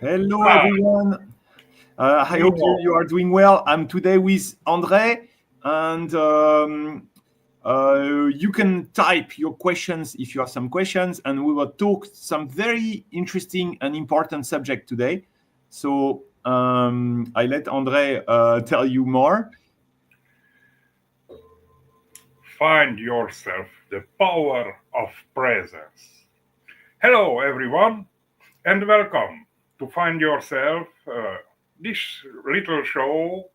Hello, Hi, everyone. I hope you hello. are doing well. I'm today with Andre, and you can type your questions if you have some questions, and we will talk some very interesting and important subject today. So I let Andre tell you more. Find yourself the power of presence. Hello, everyone, and welcome to Find Yourself, this little show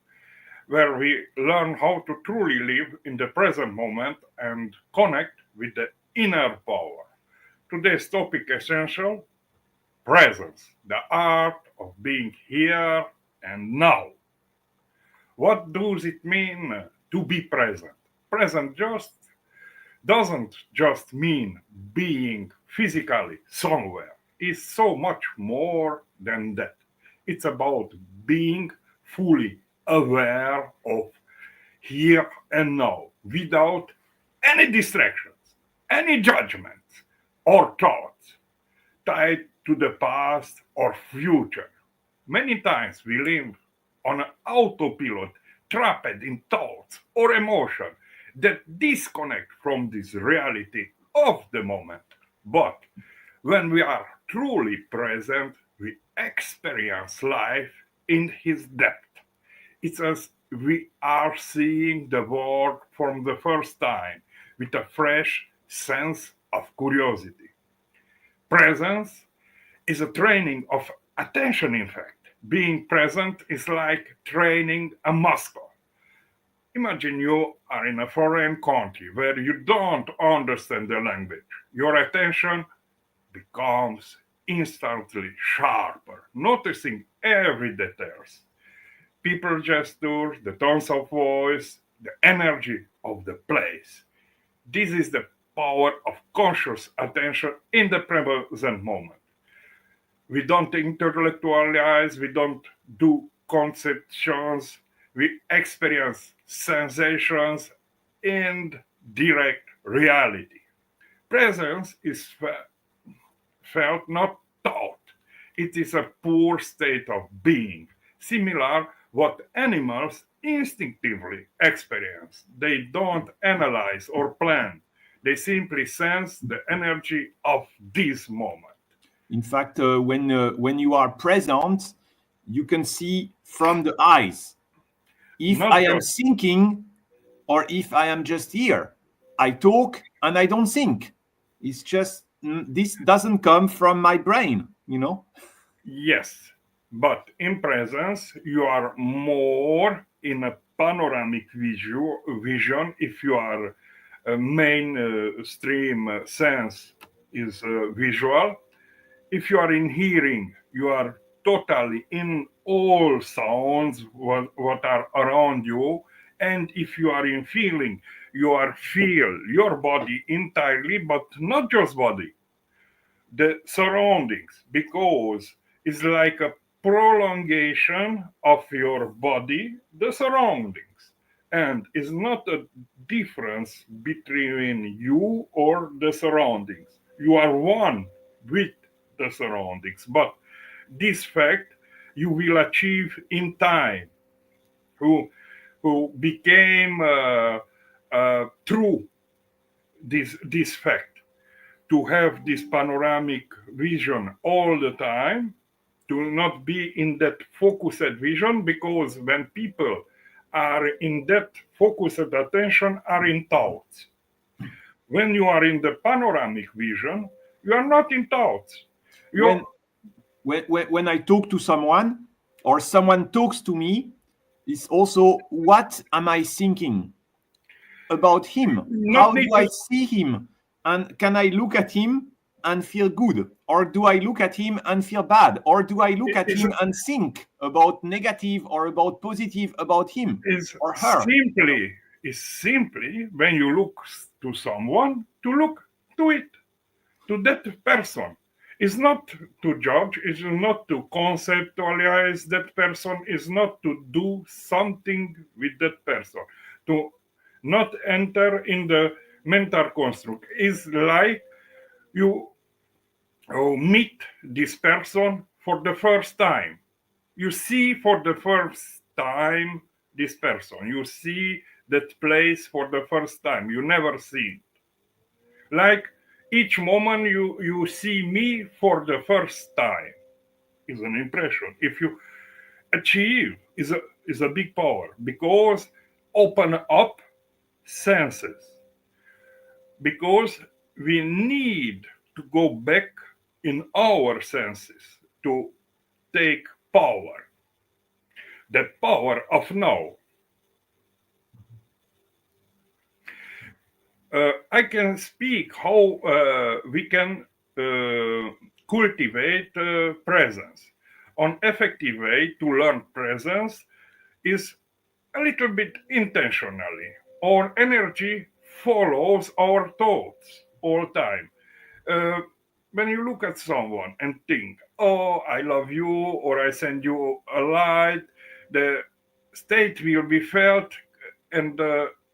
where we learn how to truly live in the present moment and connect with the inner power. Today's topic essential presence, the art of being here and now. What does it mean to be present? Present just doesn't just mean being physically somewhere. It's so much more than that. It's about being fully aware of here and now without any distractions, any judgments or thoughts tied to the past or future. Many times we live on an autopilot, trapped in thoughts or emotion that disconnect from this reality of the moment. But when we are truly present, we experience life in its depth. It's as we are seeing the world from the first time with a fresh sense of curiosity. Presence is a training of attention, in fact. Being present is like training a muscle. Imagine you are in a foreign country where you don't understand the language. Your attention becomes instantly sharper, noticing every details. People gestures, the tones of voice, the energy of the place. This is the power of conscious attention in the present moment. We don't intellectualize, we don't do conceptions, we experience sensations and direct reality. Presence is felt, not taught. It is a poor state of being, similar what animals instinctively experience. They don't analyze or plan. They simply sense the energy of this moment. In fact, when you are present, you can see from the eyes if Not I am just thinking or if I am just here. I talk and I don't think. It's just this doesn't come from my brain. yes, but in presence, you are more in a panoramic vision if you are a mainstream sense is visual. If you are in hearing, you are totally in all sounds what are around you. And if you are in feeling, you are feel your body entirely, but not just body, the surroundings, because it's like a prolongation of your body, the surroundings, and it's not a difference between you or the surroundings. You are one with the surroundings, but this fact you will achieve in time, who became through this fact, to have this panoramic vision all the time, to not be in that focused vision, because when people are in that focused attention are in thoughts. When you are in the panoramic vision, you are not in thoughts. You When when I talk to someone or someone talks to me, it's also what am I thinking about him? not How need do I to. see him? And can I look at him and feel good? Or do I look at him and feel bad? Or do I look at Is him and think about negative or about positive about him is or her? simply when you look to someone, to look to it, to that person. Is not to judge, is not to conceptualize that person, is not to do something with that person, to not enter in the mental construct. Is like you meet this person for the first time. You see for the first time this person. You see that place for the first time. You never seen. Like each moment you see me for the first time is an impression. If you achieve is a big power because open up senses, because we need to go back in our senses to take power, the power of now. I can speak how we can cultivate presence. An effective way to learn presence is a little bit intentionally. Our energy follows our thoughts all time. Uh, when you look at someone and think, "Oh, I love you," or "I send you a light," the state will be felt and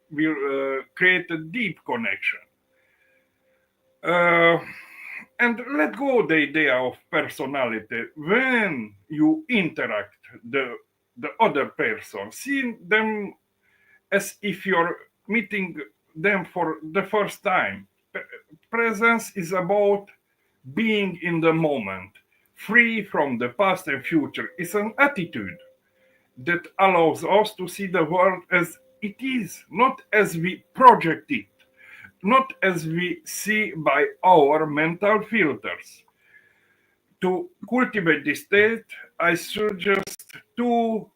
will create a deep connection. Uh, and let go the idea of personality when you interact the other person. See them as if you're meeting them for the first time. Presence is about being in the moment, free from the past and future. It's an attitude that allows us to see the world as it is, not as we project it, not as we see by our mental filters. To cultivate this state, I suggest two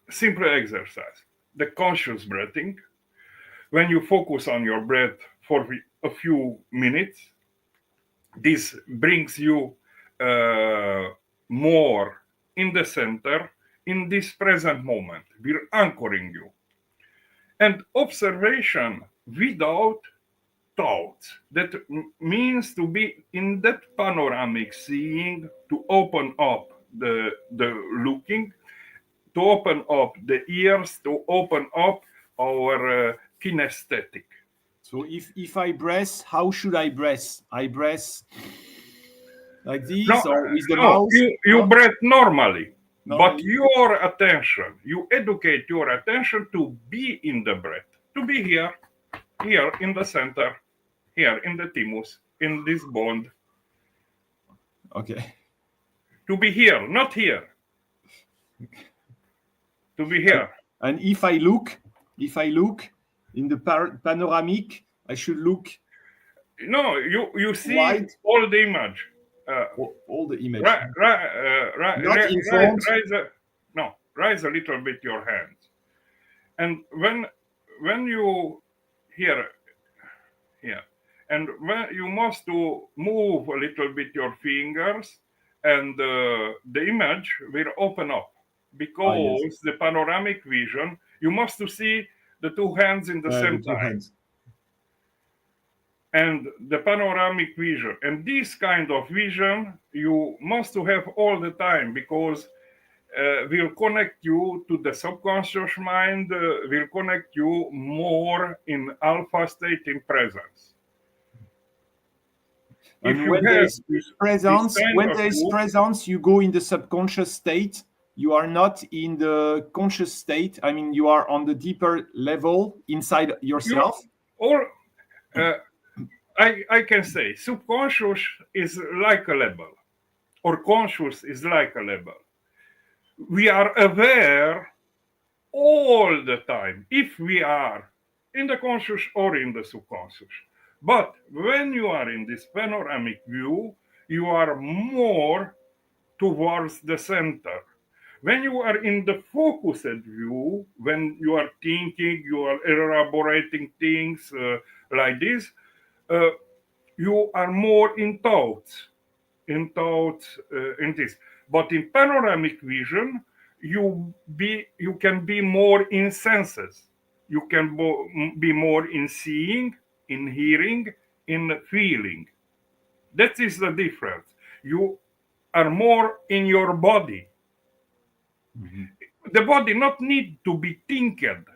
simple exercises. The conscious breathing, when you focus on your breath for a few minutes, this brings you more in the center, in this present moment. We're anchoring you. And observation without thoughts. That means to be in that panoramic seeing, to open up the looking, to open up the ears, to open up our kinesthetic. So if I breath, how should I breath? I breath like No, this or with the no, mouth? you No? breathe normally, but Normally? your attention, you educate your attention to be in the breath, to be here, here in the center, here in the thymus, in this bond, Okay. to be here, not here, to be here. And if I look in the panoramic, I should look No, you see wide, all the image. all the image. Not in front. Raise a little bit your hands, and when you here, and when you must to move a little bit your fingers, and the image will open up because Yes. the panoramic vision. You must to see the two hands in the The same two time. hands. And the panoramic vision, and this kind of vision you must to have all the time, because will connect you to the subconscious mind, will connect you more in alpha state, in presence. And If you when there have is this presence, kind when of there is tool, presence, you go in the subconscious state. You are not in the conscious state. I mean, you are on the deeper level inside you yourself. or I can say subconscious is like a level, or conscious is like a level. We are aware all the time if we are in the conscious or in the subconscious. But when you are in this panoramic view, you are more towards the center. When you are in the focused view, when you are thinking, you are elaborating things like this, uh, you are more in thoughts, in this. But in panoramic vision, you can be more in senses. You can be more in seeing, in hearing, in feeling. That is the difference. You are more in your body. Mhm. The body not need to be tinkered.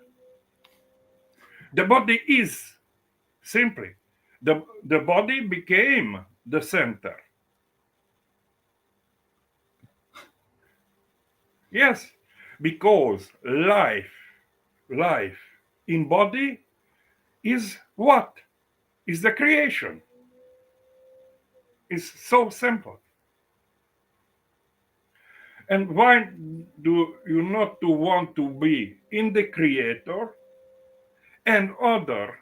The body is simply the body became the center. Yes, because life in body is what? Is the creation. It's so simple. And why do you not to want to be in the creator and other?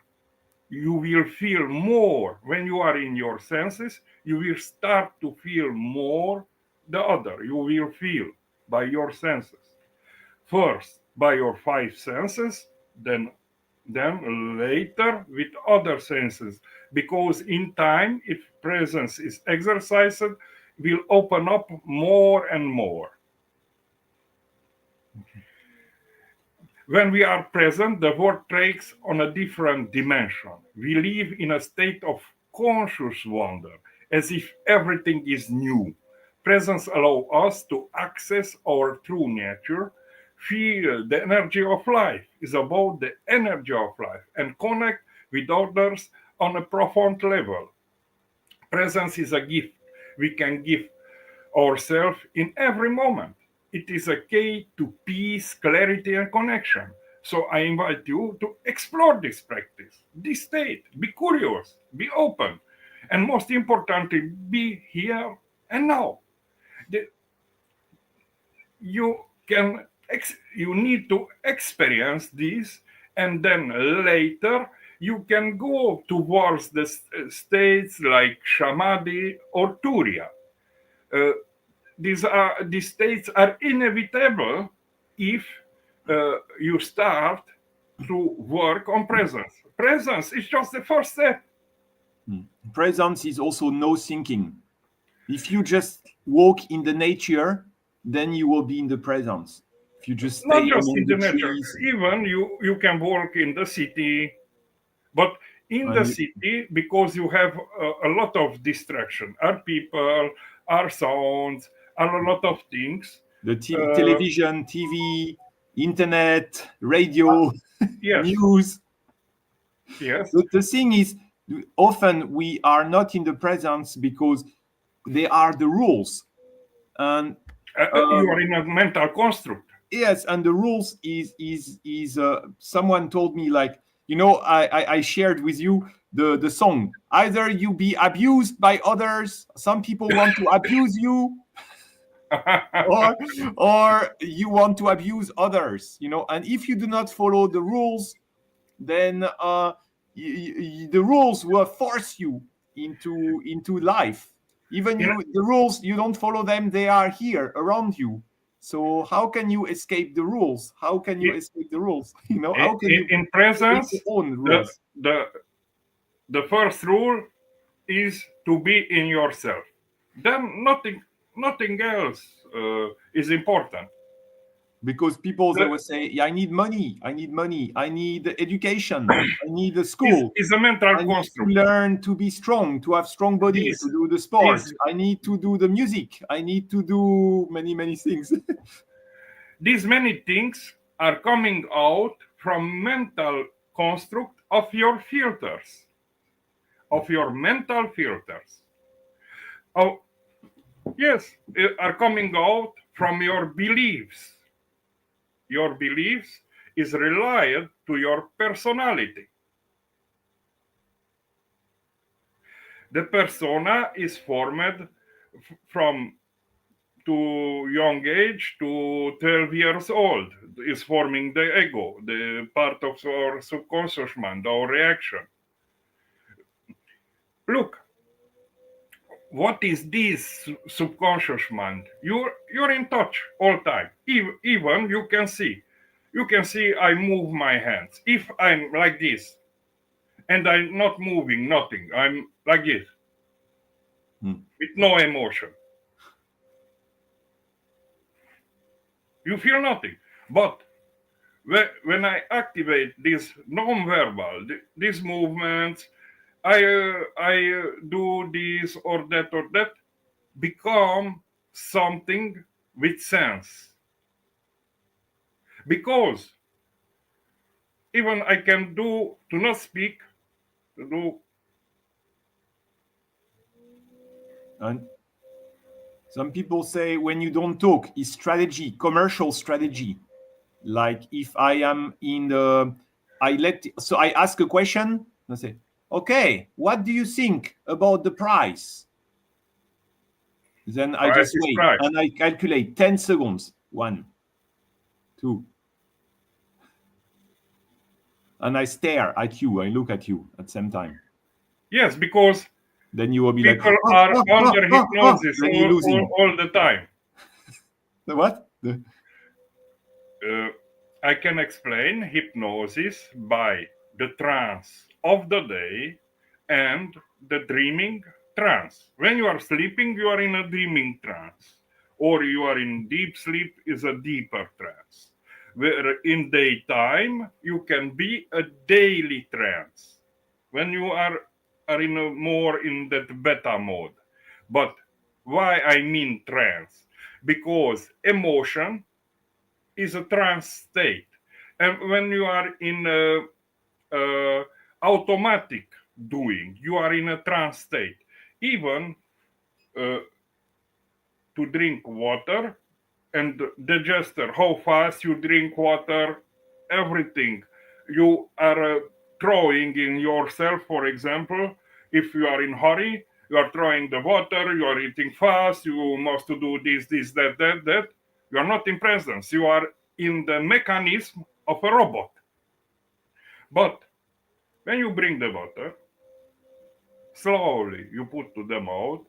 You will feel more when you are in your senses. You will start to feel more the other. You will feel by your senses. First by your five senses, then later with other senses, because in time, if presence is exercised, will open up more and more. When we are present, the world takes on a different dimension. We live in a state of conscious wonder, as if everything is new. Presence allows us to access our true nature, feel the energy of life, is about the energy of life, and connect with others on a profound level. Presence is a gift we can give ourselves in every moment. It is a key to peace, clarity, and connection. So I invite you to explore this practice, this state. Be curious, be open, and most importantly, be here and now. The- You can you need to experience this, and then later you can go towards the states like Samadhi or Turiya. Uh, these states are inevitable if you start to work on presence. Presence is just the first step. Presence is also no thinking. If you just walk in the nature, then you will be in the presence. If you just Not stay just among in the the nature. trees, Even you can work in the city, but in the and you, city, because you have a lot of distraction, are people, are sounds, are a lot of things. Uh, television, TV, internet, radio, yes, news. yes. The thing is, often we are not in the presence because they are the rules. And You are um, in a mental construct. yes, and the rules is someone told me, like, I shared with you the song. Either you be abused by others, some people want to abuse you, or you want to abuse others, and if you do not follow the rules, then the rules will force you into life. Even in, the rules, you don't follow them, they are here around you. So how can you escape the rules? How can you escape the rules? How can you in create your presence, own the rules? the the first rule is to be in yourself. Then nothing else is important. Because people, they The, will say, yeah, I need money, I need education, I need a school, is a mental I need to construct. learn to be strong, to have strong body, These to do the sport. these I need to do the music. I need to do many things. these many things are coming out from mental construct of your filters, of your mental filters. Oh yes, are coming out from your beliefs. Your beliefs is related to your personality. The persona is formed from to young age to 12 years old, is forming the ego, the part of our subconscious mind, our reaction. Look, what is this subconscious mind? You're in touch all time. Even you can see I move my hands. If I'm like this and I'm not moving nothing, I'm like this Hmm. with no emotion, you feel nothing. But when I activate this non-verbal, these movements, I do this or that, become something with sense. Because even I can do to not speak, to do And Some people say when you don't talk, is strategy, commercial strategy. Like if I am in the, so I ask a question, I say, okay, what do you think about the price? Then I Price just is wait price. and I calculate 10 seconds. 1, 2. And I stare at you, I look at you at the same time. Yes, because Then you will be like, people are under hypnosis then you're losing. all the time. The what? I can explain hypnosis by the trance of the day and the dreaming trance. When you are sleeping, you are in a dreaming trance, or you are in deep sleep is a deeper trance. Where in daytime you can be a daily trance when you are in a more in that beta mode. But why I mean trance? Because emotion is a trance state, and when you are in automatic doing, you are in a trance state. Even uh, to drink water and digester, how fast you drink water, everything you are throwing in yourself. For example, if you are in hurry, you are throwing the water, you are eating fast, you must do this, that. You are not in presence, you are in the mechanism of a robot. But when you bring the water, slowly you put to the mouth,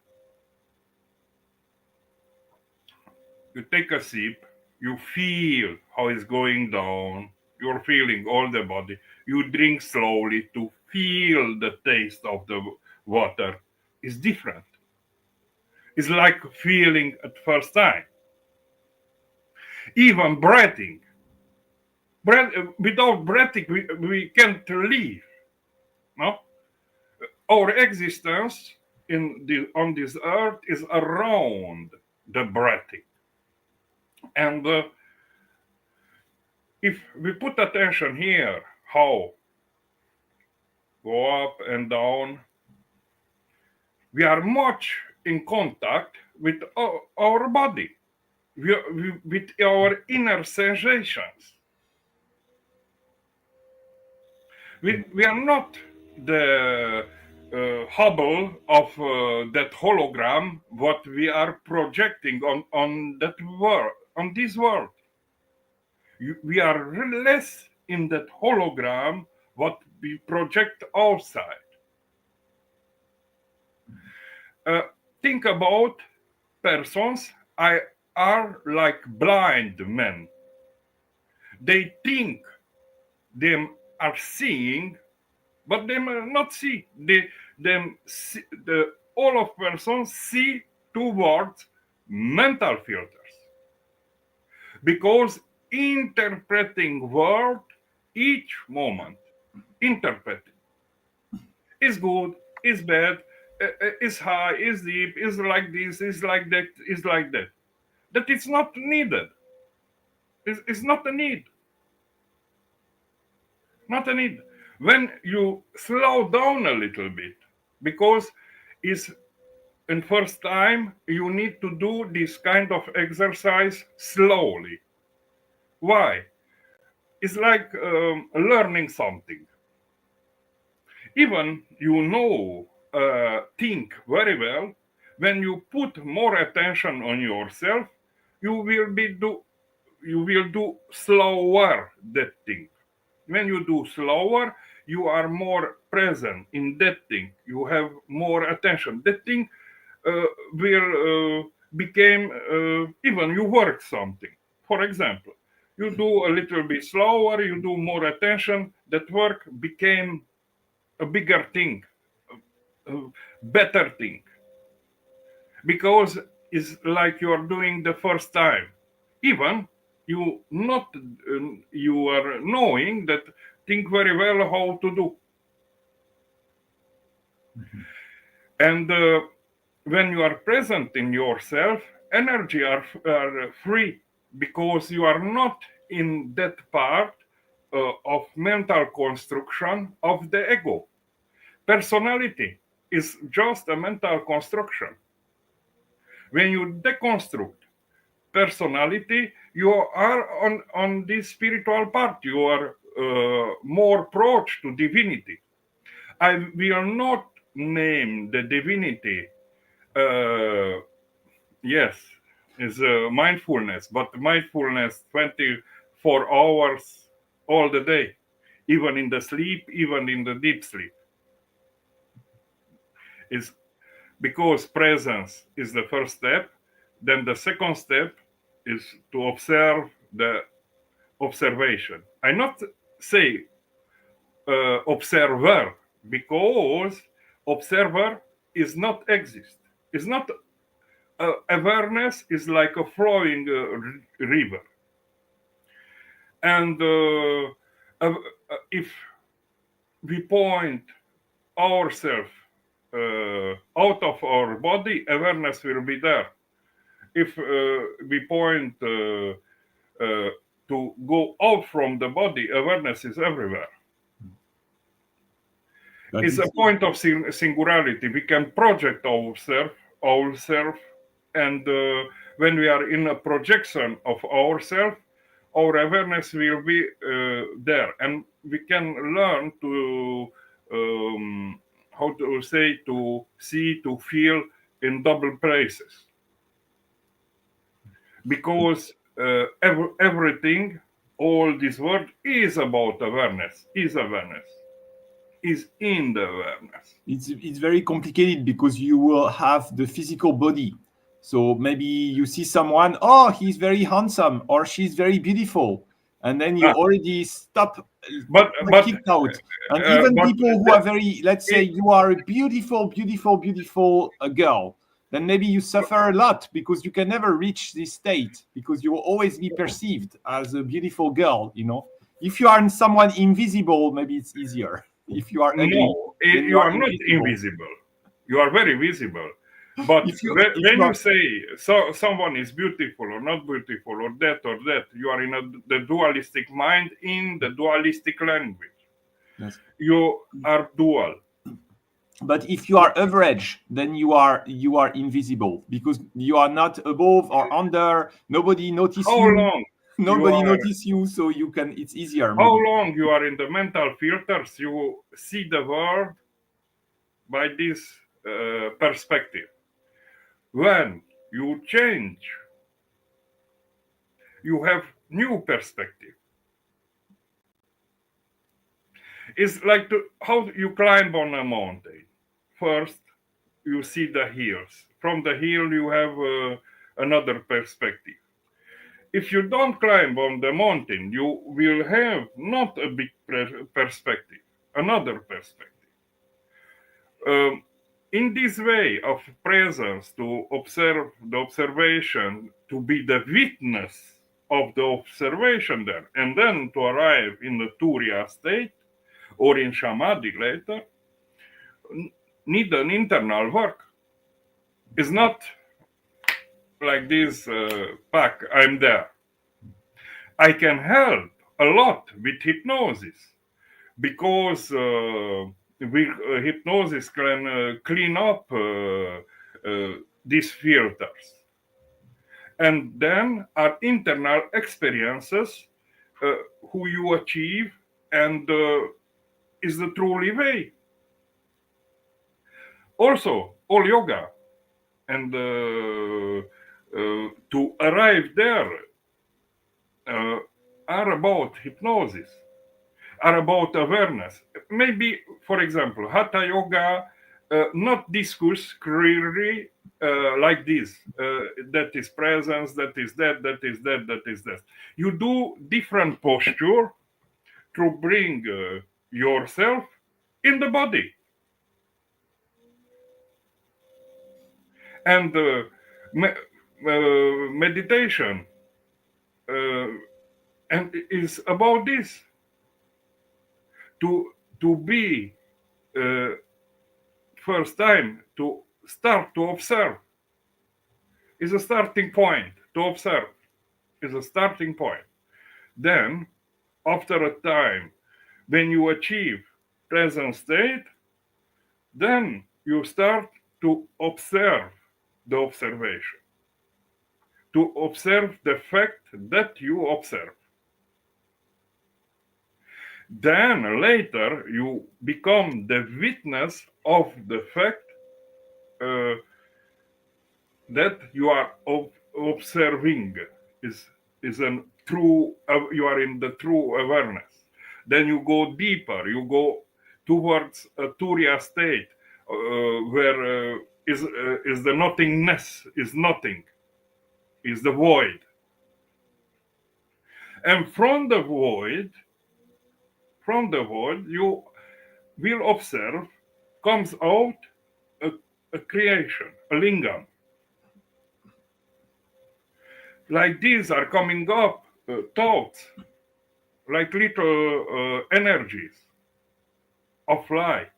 you take a sip, you feel how it's going down, you're feeling all the body. You drink slowly to feel the taste of the water. It's different. It's like feeling at first time. Even breathing. Without breathing, we can't live. No? Our existence on this earth is around the breathing. And if we put attention here, how go up and down, we are much in contact with our body, with our inner sensations. We are not the Hubble of that hologram, what we are projecting on that world, on this world. We are less in that hologram what we project outside. Think about persons are like blind men. They think them are seeing, but they may not see. All of persons see towards mental filters, because interpreting world each moment, interpreting is good, is bad, is high, is deep, is like this, is like that, is like that. That it's not needed. It's not a need. Not a need. When you slow down a little bit, because is in first time you need to do this kind of exercise slowly. Why? It's like learning something. Even think very well, when you put more attention on yourself, you will do slower that thing. When you do slower, you are more present in that thing, you have more attention. That thing will became even you work something. For example, you do a little bit slower, you do more attention, that work became a bigger thing, a better thing, because it's like you are doing the first time. Even you are knowing that, think very well how to do. And when you are present in yourself, energy are free, because you are not in that part of mental construction of the ego. Personality is just a mental construction. When you deconstruct personality, you are on this spiritual part. You are more approach to divinity. I will not name the divinity. Yes, is mindfulness, but mindfulness 24 hours all the day, even in the sleep, even in the deep sleep, is because presence is the first step. Then the second step is to observe the observation. I not say observer, because observer is not exist. It's not awareness is like a flowing river, and if we point ourselves out of our body, awareness will be there. If we point to go out from the body, awareness is everywhere. It's a point of singularity. We can project ourselves, and when we are in a projection of ourselves, our awareness will be there, and we can learn to how to say, to see, to feel in double places, because everything, all this world is about awareness, is in the awareness. It's very complicated because you will have the physical body. So maybe you see someone, oh, he's very handsome or she's very beautiful, and then you already stop, but kicked out. And even people who are very, let's say you are a beautiful girl, then maybe you suffer a lot because you can never reach this state because you will always be perceived as a beautiful girl. If you are someone invisible, maybe it's easier. If you are ugly, no, you are not invisible. You are very visible. But when you say someone is beautiful or not beautiful or that, you are in the dualistic mind, in the dualistic language. Yes. You are dual. But if you are average, then you are invisible because you are not above or under. Nobody notices you. How long? Nobody notices you, so you can. It's easier. How long you are in the mental filters? You see the world by this perspective. When you change, you have new perspective. It's like how you climb on a mountain. First, you see the hills. From the hill, you have another perspective. If you don't climb on the mountain, you will have not a big perspective, another perspective. In this way of presence, to observe the observation, to be the witness of the observation there, and then to arrive in the Turiya state or in Samadhi later, need an internal work. It's not like this pack, I'm there. I can help a lot with hypnosis because hypnosis can clean up these filters. And then our internal experiences who you achieve and is the truly way. Also, all yoga and to arrive there are about hypnosis, are about awareness. Maybe, for example, Hatha Yoga not discuss clearly like this. That is presence, that is that is that is that. You do different posture to bring yourself in the body. And meditation and is about this, to be first time to start to observe is a starting point. To observe is a starting point. Then after a time, when you achieve present state, then you start to observe the observation, to observe the fact that you observe. Then later you become the witness of the fact that you are observing is a true you are in the true awareness. Then you go deeper, you go towards a turiya state where is the nothingness, is nothing, is the void. And from the void you will observe comes out a creation, a lingam. Like these are coming up thoughts, like little energies of light.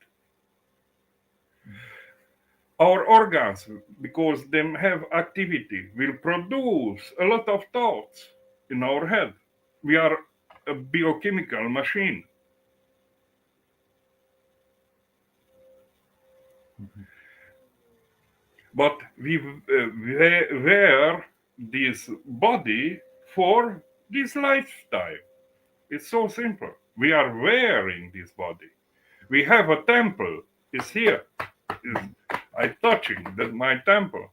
Our organs, because they have activity, will produce a lot of thoughts in our head. We are a biochemical machine. But we wear this body for this lifetime. It's so simple. We are wearing this body. We have a temple. It's here. I'm touching my temple.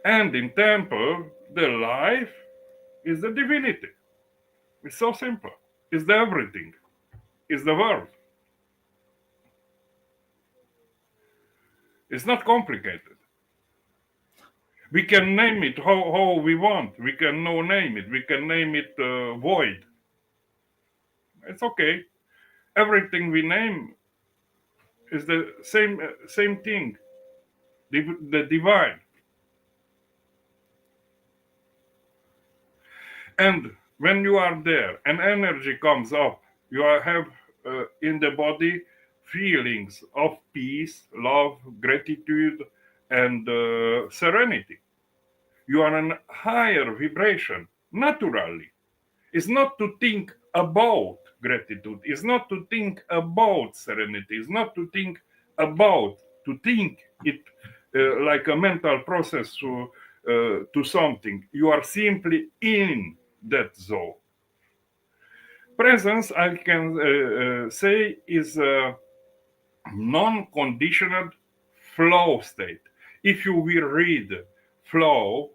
And in temple, the life is the divinity. It's so simple. It's the everything. It's the world. It's not complicated. We can name it how we want. We can no name it. We can name it void. It's okay. Everything we name is the same thing. The divine. And when you are there, and energy comes up, you have in the body feelings of peace, love, gratitude, and serenity. You are in a higher vibration naturally. It's not to think about gratitude, it's not to think about serenity, it's not to think about, to think it like a mental process to something. You are simply in that zone. Presence, I can say, is a non-conditioned flow state. If you will read flow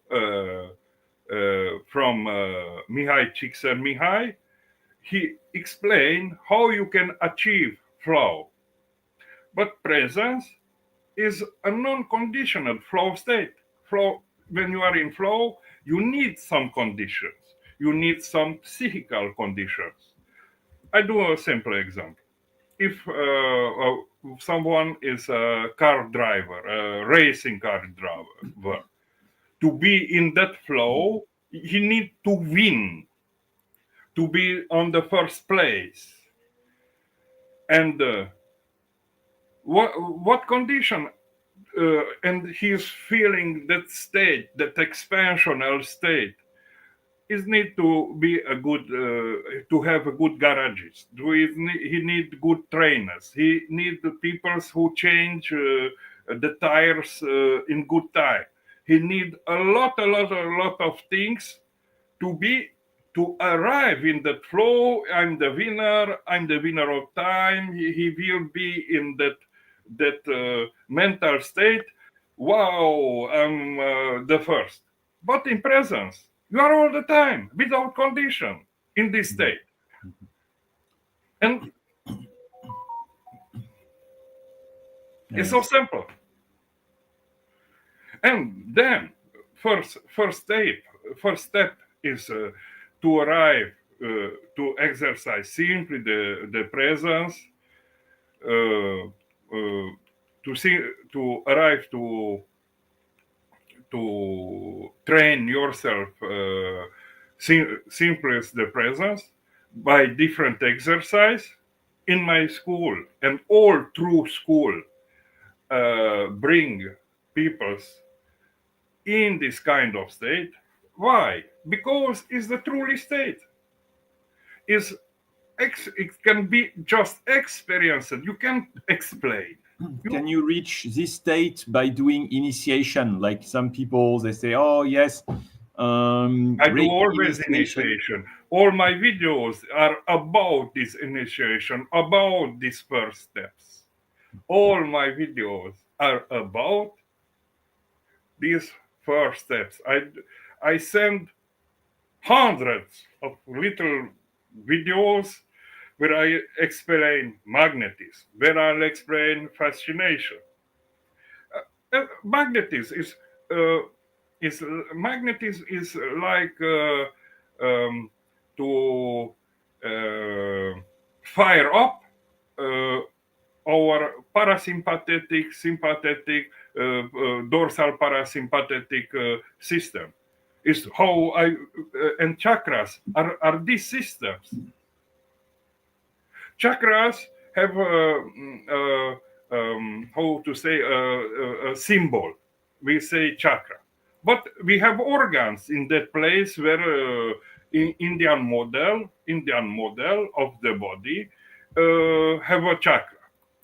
from Mihai Csikszentmihalyi, he explained how you can achieve flow. But presence is a non-conditioned flow state. Flow, when you are in flow, you need some conditions. You need some psychical conditions. I do a simple example. If someone is a car driver, a racing car driver, to be in that flow, he needs to win, to be on the first place. And what condition? And he's feeling that state, that expansional state. Is need to be a good to have a good garages. He need good trainers. He need the people who change the tires in good time. He need a lot of things to arrive in that flow. I'm the winner. I'm the winner of time. He will be in that mental state. Wow, I'm the first. But in presence, you are all the time, without condition, in this state. And it's so simple. And then, first step is to arrive to exercise simply the presence, to arrive to train yourself simply as the presence by different exercise. In my school and all through school, bring peoples in this kind of state. Why? Because it's the truly state. It can be just experienced. You can't explain. can you reach this state by doing initiation? Like some people, they say, "Oh yes, I do Reiki always initiation. All my videos are about this initiation, about these first steps. All my videos are about these first steps. I send hundreds of little videos where I explain magnetism, where I explain fascination. Magnetism is magnetism is like to fire up uh, our parasympathetic, sympathetic, dorsal parasympathetic system. Is how I and chakras are these systems. Chakras have how to say a symbol. We say chakra, but we have organs in that place where in Indian model of the body have a chakra,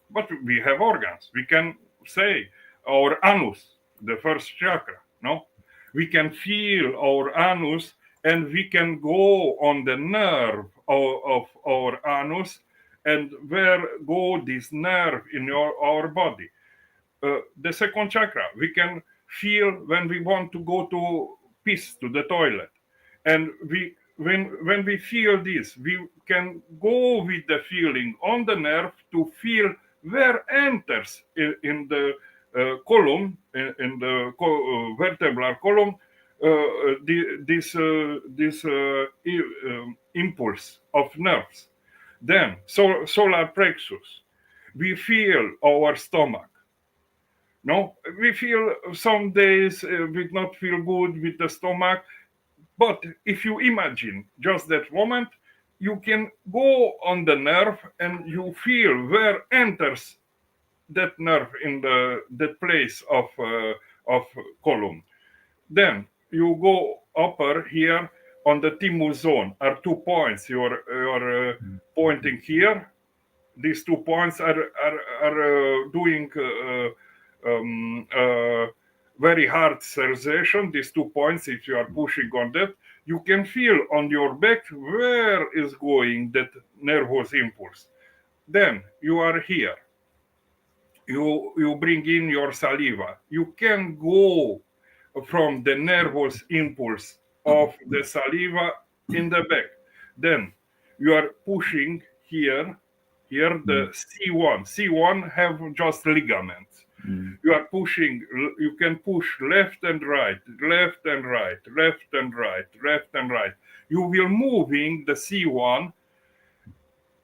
but we have organs. We can say our anus, the first chakra. No, we can feel our anus, and we can go on the nerve of our anus, and where go this nerve in our body. The second chakra, we can feel when we want to go to piss, to the toilet, and when we feel this, we can go with the feeling on the nerve to feel where enters in the column, in the vertebral column, this impulse of nerves. Then solar plexus, we feel our stomach. No, we feel some days we not feel good with the stomach, but if you imagine just that moment, you can go on the nerve and you feel where enters that nerve in the that place of column. Then you go upper here on the thymus zone are 2 points. You're pointing here. These 2 points are doing very hard sensation. These 2 points, if you are pushing on that, you can feel on your back where is going that nervous impulse. Then you are here. You bring in your saliva. You can go from the nervous impulse of the saliva in the back. Then you are pushing here the C1. C1 have just ligaments. You are pushing, you can push left and right, left and right, left and right, left and right. You will moving the C1.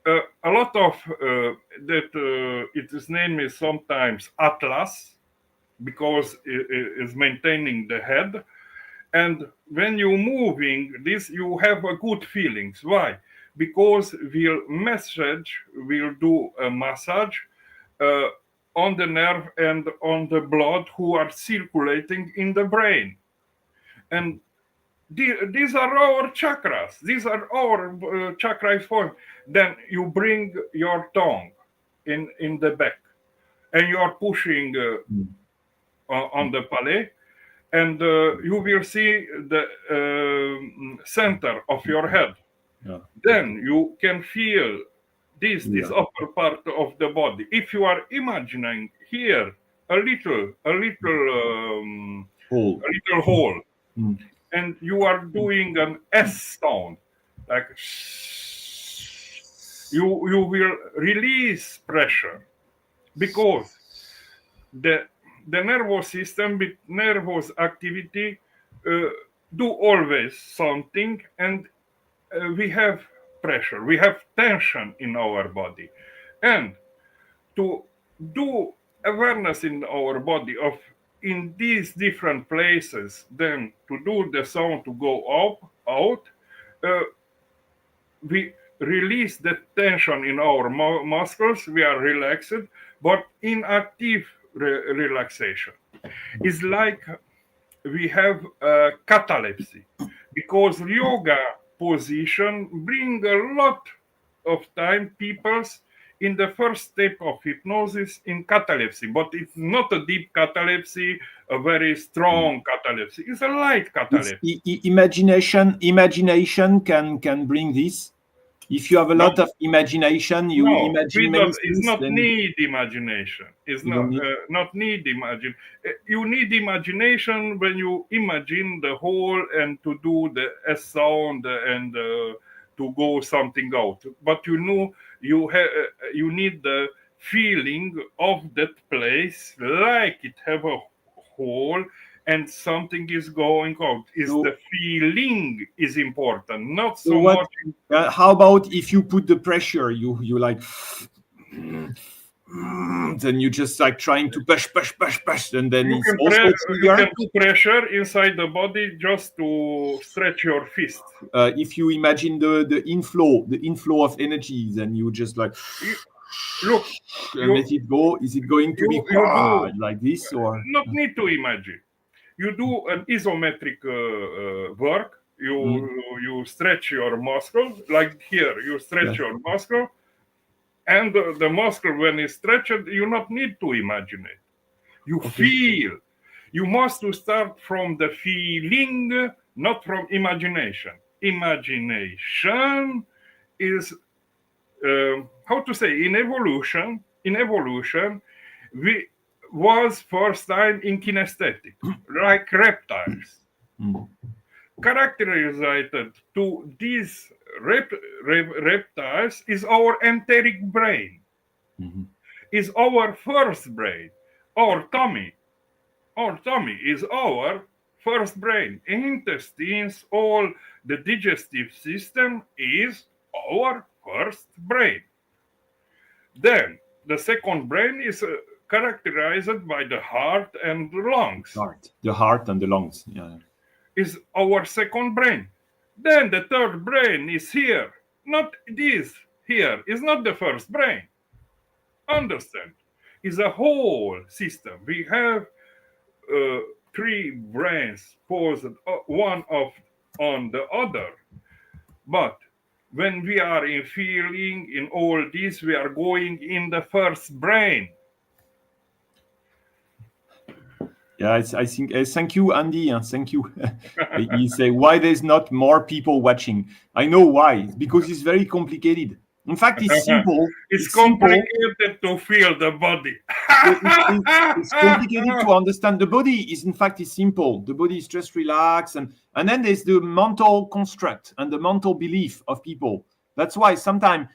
A lot of that its name is sometimes Atlas, because it is maintaining the head. And when you moving this, you have a good feelings. Why? Because we'll do a massage on the nerve and on the blood who are circulating in the brain. And these are our chakras. These are our chakra form. Then you bring your tongue in the back, and you are pushing on the palate, and you will see the center of your head. Yeah. Then you can feel this upper part of the body. If you are imagining here a little hole, and you are doing an S sound, like you will release pressure, because the nervous system with nervous activity do always something, and we have pressure, we have tension in our body, and to do awareness in our body of in these different places, then to do the sound to go up out, we release the tension in our muscles, we are relaxed, but inactive relaxation is like we have catalepsy, because yoga position bring a lot of time people's in the first step of hypnosis in catalepsy, but it's not a deep catalepsy, a very strong catalepsy. It's a light catalepsy. Imagination can bring this. If you have a lot of imagination, you imagine many it's things. not Then need imagination. It's you don't need. not need imagine. You need imagination when you imagine the whole and to do the S sound and to go something out. But you know you need the feeling of that place like it have a hole and something is going out. Is So- the feeling is important, not So so what? much. How about if you put the pressure? You like. Then you just like trying to push, and then You it's can, also you trigger. can put pressure inside the body just to stretch your fist. If you imagine the inflow of energy, then you just like Look, and let it go. Is it going to be you do like this or? not need to imagine. You do an isometric work. You stretch your muscle like here. You stretch your muscle, and the muscle when it's stretched, you not need to imagine it. You feel. You must to start from the feeling, not from imagination. Imagination is how to say in evolution. In evolution, we was first time in kinesthetic, like reptiles. Characterized to these reptiles is our enteric brain, is our first brain, our tummy. Our tummy is our first brain. Intestines, all the digestive system is our first brain. Then the second brain is characterized by the heart and the lungs. The heart and the lungs. Yeah. Is our second brain. Then the third brain is here. Not this here. Is not the first brain. Understand? Is a whole system. We have three brains posed one on the other. But when we are in feeling in all this, we are going in the first brain. Yeah, I think. Thank you, Andy. Thank you. You say why there's not more people watching. I know why. It's because it's very complicated. In fact, it's simple. It's complicated to feel the body. It's complicated to understand. The body is, in fact, is simple. The body is just relaxed, and then there's the mental construct and the mental belief of people. That's why sometimes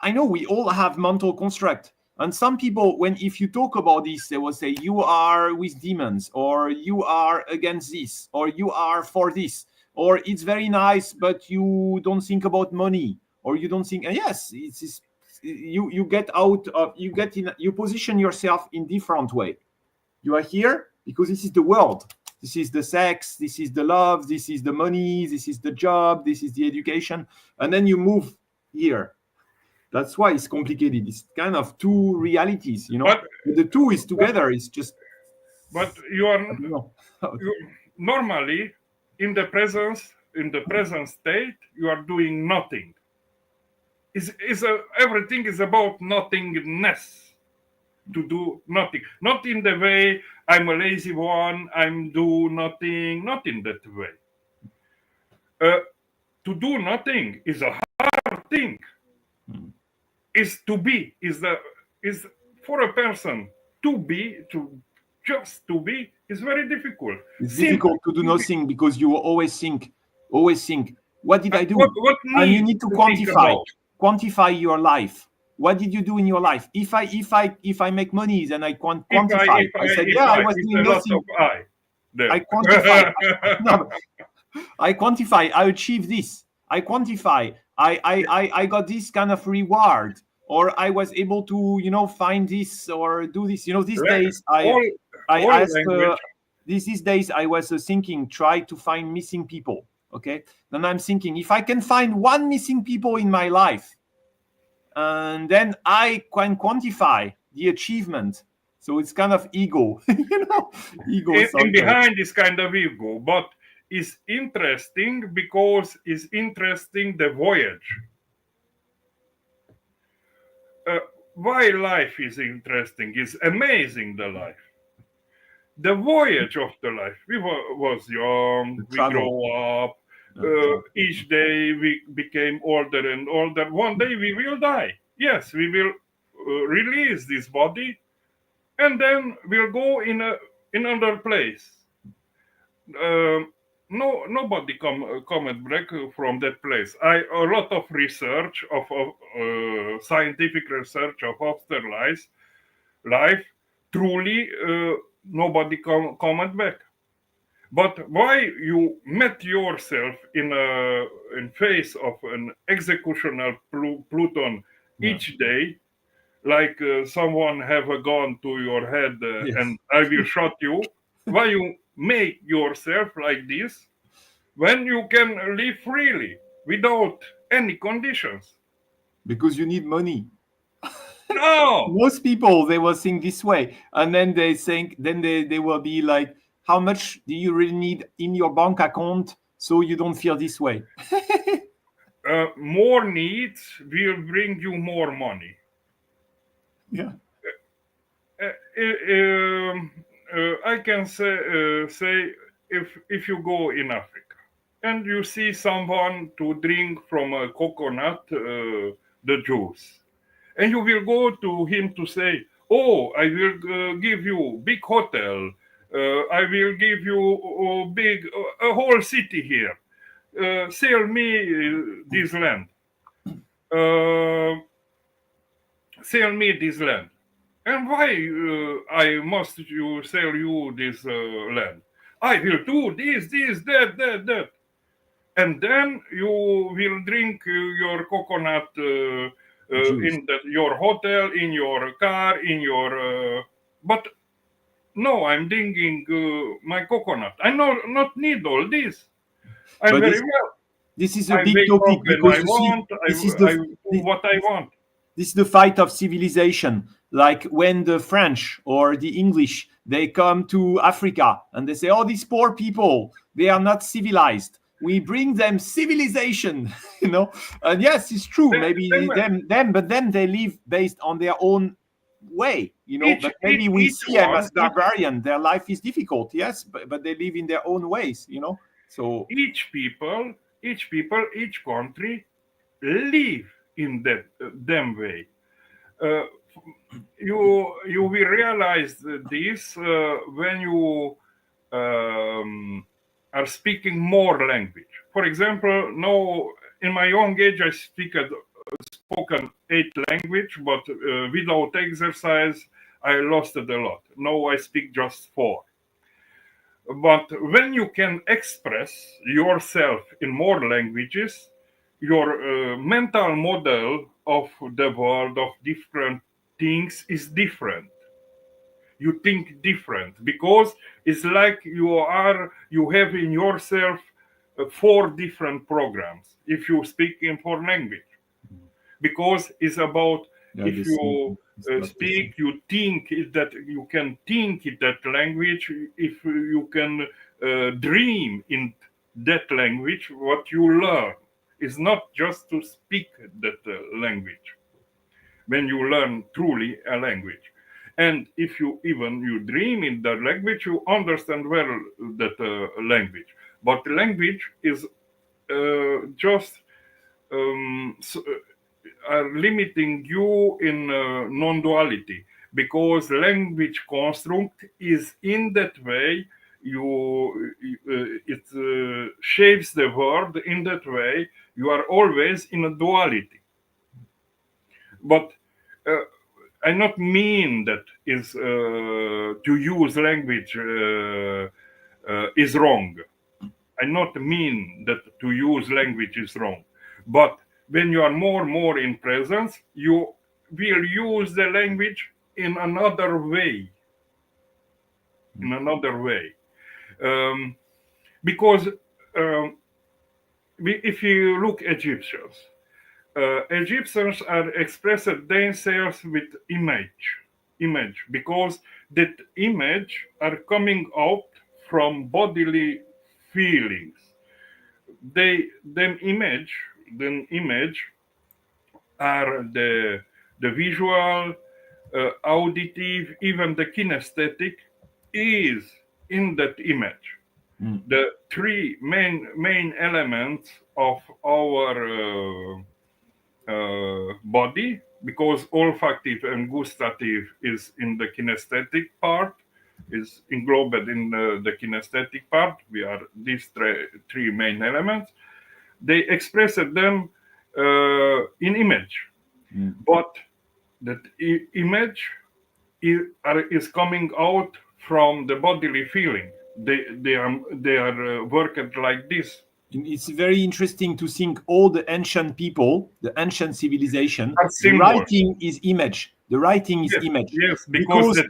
I know we all have mental construct. And some people, if you talk about this, they will say you are with demons, or you are against this, or you are for this, or it's very nice, but you don't think about money, or you don't think. Yes, it's you get out of you position yourself in different way. You are here because this is the world. This is the sex. This is the love. This is the money. This is the job. This is the education, and then you move here. That's why it's complicated. It's kind of two realities, But the two is together. It's just. But you normally in the present state, you are doing nothing. Everything is about nothingness. To do nothing, not in the way I'm a lazy one. I'm do nothing. Not in that way. To do nothing is a hard thing. Is to be is for a person to just to be is very difficult. It's difficult to do nothing because you always think, what did I do? And you need to quantify your life. What did you do in your life? If I make money, then I quantify. I said, I was doing nothing. I quantify. No, I quantify. I achieved this. I quantify. I got this kind of reward, or I was able to find this or do this. These days these days I was thinking, try to find missing people. Okay, then I'm thinking, if I can find one missing people in my life, and then I can quantify the achievement. So it's kind of ego, ego. In behind is kind of ego, but it's interesting because it's interesting the voyage. uh, why life is interesting, is amazing, the life, the voyage of the life. We was young, The we travel. grow up, Travel. each day we became older and older. One day we will die. Yes, we will release this body, and then we'll go in another place. No, nobody come back from that place. A lot of research of scientific research of afterlife life, truly nobody coming back. But why you met yourself in face of an executional Pluton Yeah. each day, like someone have a gun to your head Yes. and I will shot you? Why you make yourself like this when you can live freely without any conditions? Because you need money. No, Most people they will think this way, and then they think, then they will be like, how much do you really need in your bank account so you don't feel this way? more needs will bring you more money. Yeah. I can say if you go in Africa and you see someone to drink from a coconut the juice, and you will go to him to say, "Oh, I will give you big hotel. I will give you big a whole city here. Sell me this land. Uh, Sell me this land." And why I must you sell you this land? I will do this, that. And then you will drink your coconut Juice. your hotel, in your car, in your. But no, I'm drinking my coconut. I not need all this. I'm But very well. this is a I big wake up topic, when because I you see, want. this is I do what I want. this is the fight of civilization. Like when the French or the English they come to Africa and they say, "Oh, these poor people, they are not civilized. We bring them civilization," you know. And yes, it's true. Then Maybe them, but then they live based on their own way, you know. each But maybe we each see them one as barbarian. Their life is difficult, yes, but they live in their own ways, you know. So each country live in that them way. Uh, you will realize this when you um, are speaking more language. For example, now in my young age, I spoken 8 language, but without exercise, I lost it a lot. Now I speak just 4. But when you can express yourself in more languages, your mental model of the world of different things is different. You think different because it's like you have in yourself 4 different programs if you speak in 4 language, because it's about yeah, the if same. you It's not the same. speak, you think that you can think in that language. If you can dream in that language, what you learn is not just to speak that language. When you learn truly a language, and if you even you dream in that language, you understand well that language. But language is just are limiting you in non-duality, because language construct is in that way. It shapes the world in that way. You are always in a duality. But uh, I not mean that is to use language is wrong. I not mean that to use language is wrong, but when you are more in presence, you will use the language in another way, in another way, um, because um, if you look Egyptians, Egyptians are expressed themselves with image, because that image are coming out from bodily feelings. They them image are the visual, auditive, even the kinesthetic is in that image. The three main elements of our body, because olfactive and gustative is in the kinesthetic part, is englobed in the kinesthetic part. We are these three main elements. They expressed them in image, but that image is coming out from the bodily feeling. They are worked like this. It's very interesting to think all the ancient people, the ancient civilization, Are the symbols. writing is image. The writing is Yes, image. yes, because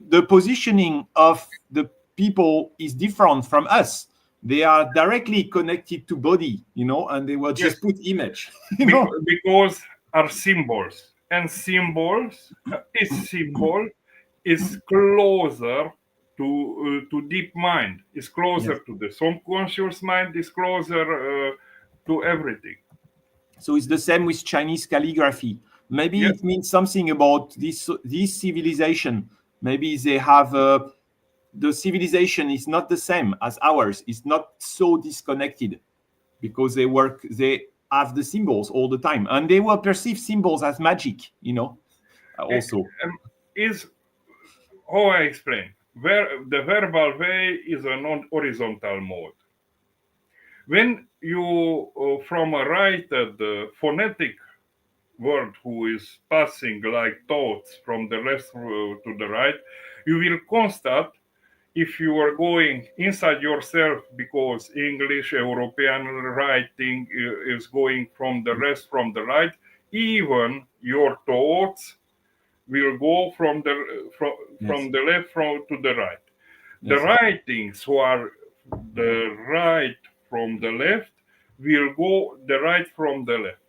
the positioning of the people is different from us. They are directly connected to body, and they will just put image. Because are symbols, and symbols is closer to deep mind, is closer Yes. to the subconscious mind, is closer to everything. So it's the same with Chinese calligraphy. Maybe Yes. it means something about this civilization. Maybe they have the civilization is not the same as ours. It's not so disconnected because they have the symbols all the time, and they will perceive symbols as magic. Also. Is how I explain. Where the verbal way is a non-horizontal mode. When you from a written phonetic word who is passing like thoughts from the left to the right, you will constate if you are going inside yourself, because English European writing is going from the left from the right, even your thoughts will go from the left to the right. The writings who are the right from the left will go the right from the left.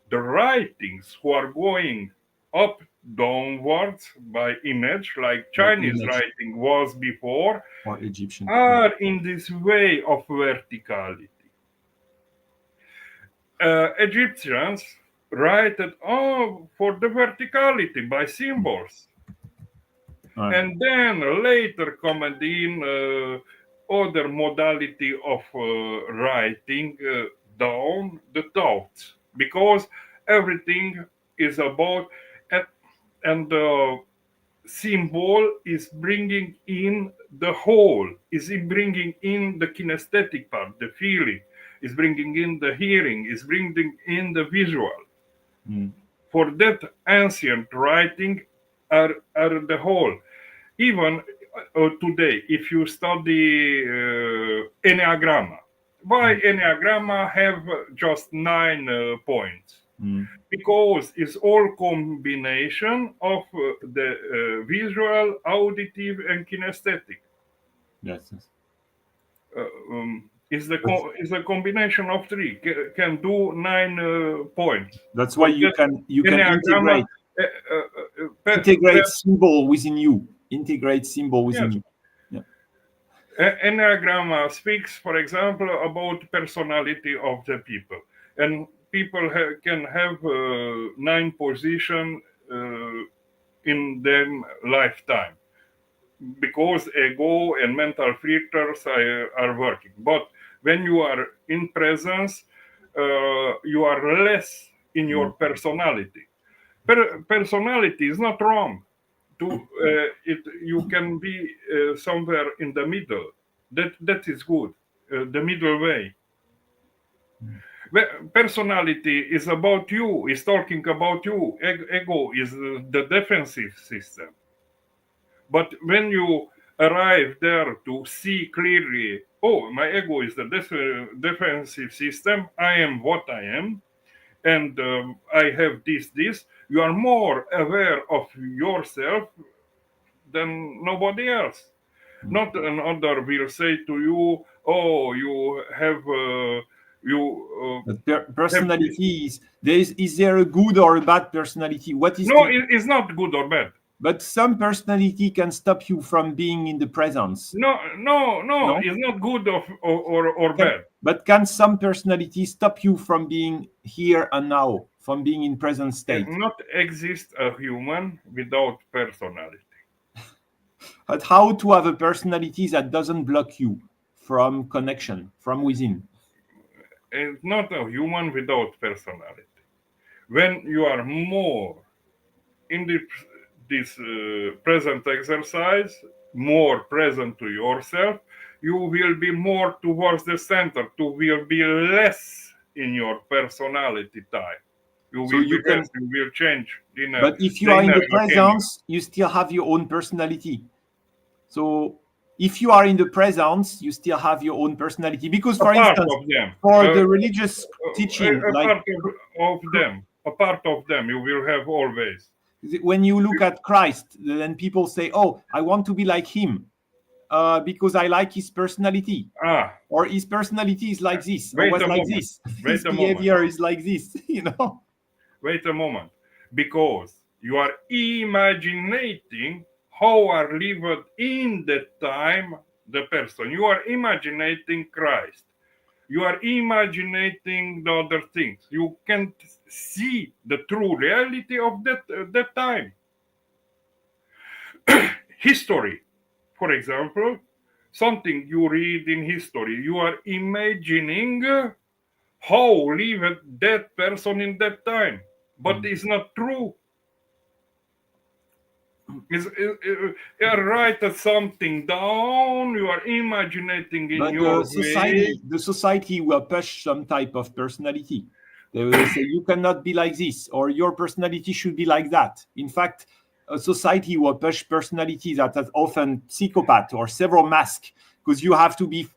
The writings who are going up downwards by image, like Chinese writing was before, or Egyptian, are in this way of verticality. Egyptians write it for the verticality by symbols. And then later coming in other modality of writing down the thoughts, because everything is about and symbol is bringing in the whole, is bringing in the kinesthetic part, the feeling, is bringing in the hearing, is bringing in the visual. For that ancient writing are the whole. Even today, if you study Enneagramma, why Enneagramma have just 9 points? Because it's all combination of the visual, auditive, and kinesthetic. Yes. Is a combination of three, can do 9 points. That's why you can integrate symbol within you. Integrate symbol within you. Enneagramma speaks, for example, about personality of the people, and people can have 9 positions in their lifetime, because ego and mental filters are working. But when you are in presence, you are less in your personality. Personality is not wrong. You can be somewhere in the middle. That is good. The middle way. Personality is about you. Is talking about you. Ego is the defensive system. But when you arrive there to see clearly, oh, my ego is the defensive system. I am what I am, and I have this. You are more aware of yourself than nobody else. Not another will say to you, "Oh, you have personality is there a good or a bad personality? What is it's not good or bad. But some personality can stop you from being in the presence. No, it's not good or bad. But can some personality stop you from being here and now, from being in present state. Not exist a human without personality. But how to have a personality that doesn't block you from connection from within? It's not a human without personality. When you are more in this present exercise, more present to yourself, you will be more towards the center. You will be less in your personality type. You will be less. You will change. But if you are in the presence, you still have your own personality. So if you are in the presence, you still have your own personality. Because, for instance, for the religious teaching, a part of them, you will have always. When you look at Christ, then people say, "Oh, I want to be like him because I like his personality." Or his personality is like this, or was like this. His behavior is like this, you know. Wait a moment, because you are imagining how are lived in the time the person. You are imagining Christ. You are imagining the other things. You can't see the true reality of that time. History, for example, something you read in history, you are imagining how lived that person in that time, but it's not true. You are write something down, you are imagining in your way. The society will push some type of personality. They will say you cannot be like this, or your personality should be like that. In fact, a society will push personality that is often psychopath or several masks, because you have to be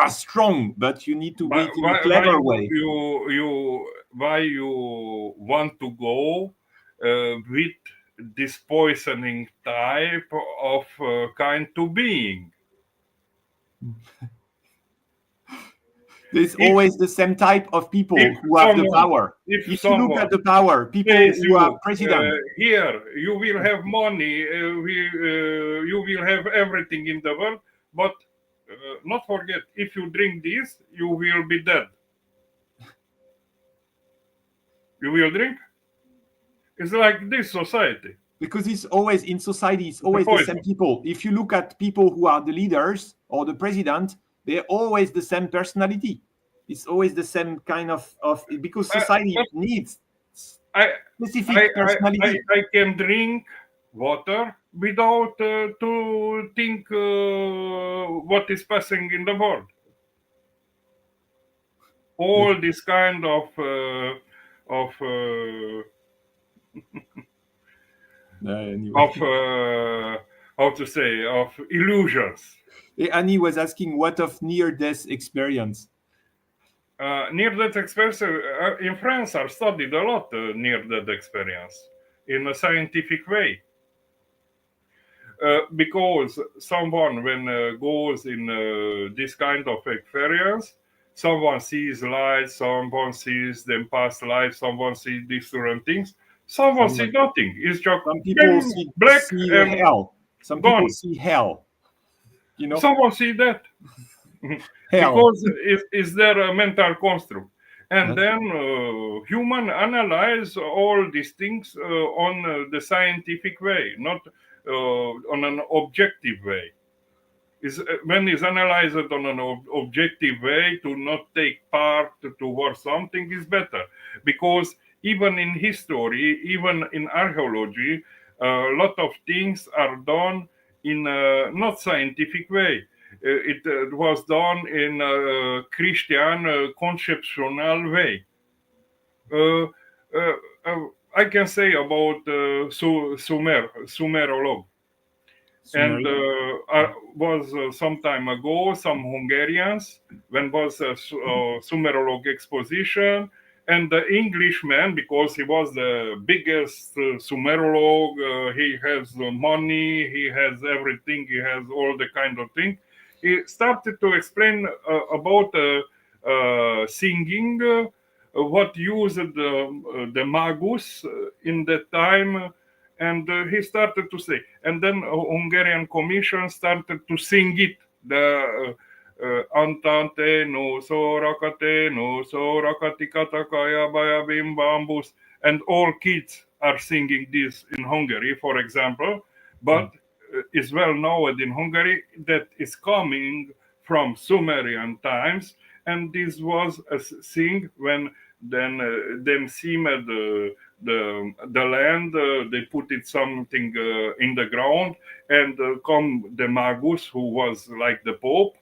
strong, but you need to be in a clever way. Why you want to go with this poisoning type of kind to being? There's always the same type of people who have the power. If you look at the power, people who are president. Here, you will have money, you will have everything in the world, but not forget, if you drink this, you will be dead. You will drink? It's like this society. Because it's always in society, it's always the same people. If you look at people who are the leaders or the president, they're always the same personality. It's always the same kind of because society needs specific personality. I can drink water without to think what is passing in the world. All this kind of how to say, of illusions. Annie was asking, what of near-death experience? Near-death experience in France are studied a lot. Near-death experience in a scientific way, because someone when goes in this kind of experience, someone sees light, someone sees them past life, someone sees different things. Someone sees nothing. It's just some people see black and hell. Some people see hell. You know, someone see that because is there a mental construct, and then human analyze all these things on the scientific way, not on an objective way. When it's analyzed on an objective way, to not take part towards something is better, because even in history, even in archaeology, a lot of things are done in a not scientific way. It was done in a Christian conceptual way. I can say about Sumerolog. And was some time ago, some Hungarians, when was a Sumerolog exposition, and the Englishman, because he was the biggest Sumerolog, he has money, he has everything, he has all the kind of thing. He started to explain about singing, what used the magus in that time. And he started to say, and then Hungarian Commission started to sing it, the Antante no so rakate no so rakati katakaya baya bim bambus. and all kids are singing this in Hungary, for example, but it's well known in Hungary that is coming from Sumerian times, and this was a thing when then them seamed the land, they put it something in the ground, and come the magus who was like the Pope,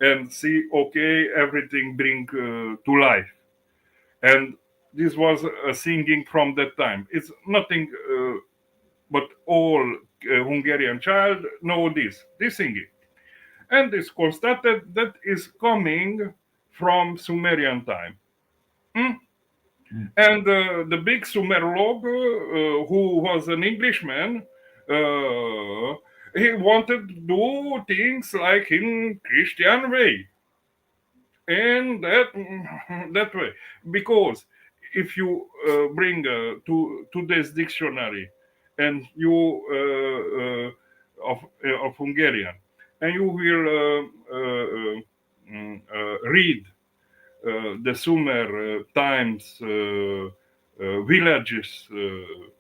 and see, okay, everything bring to life, and this was a singing from that time. It's nothing, but all Hungarian child know this singing, and it's constated that is coming from Sumerian time. Hmm? And the big Sumerolog, who was an Englishman, he wanted to do things like in Christian way, and that way, because if you bring to this dictionary and you of Hungarian, and you will read the Sumer times villages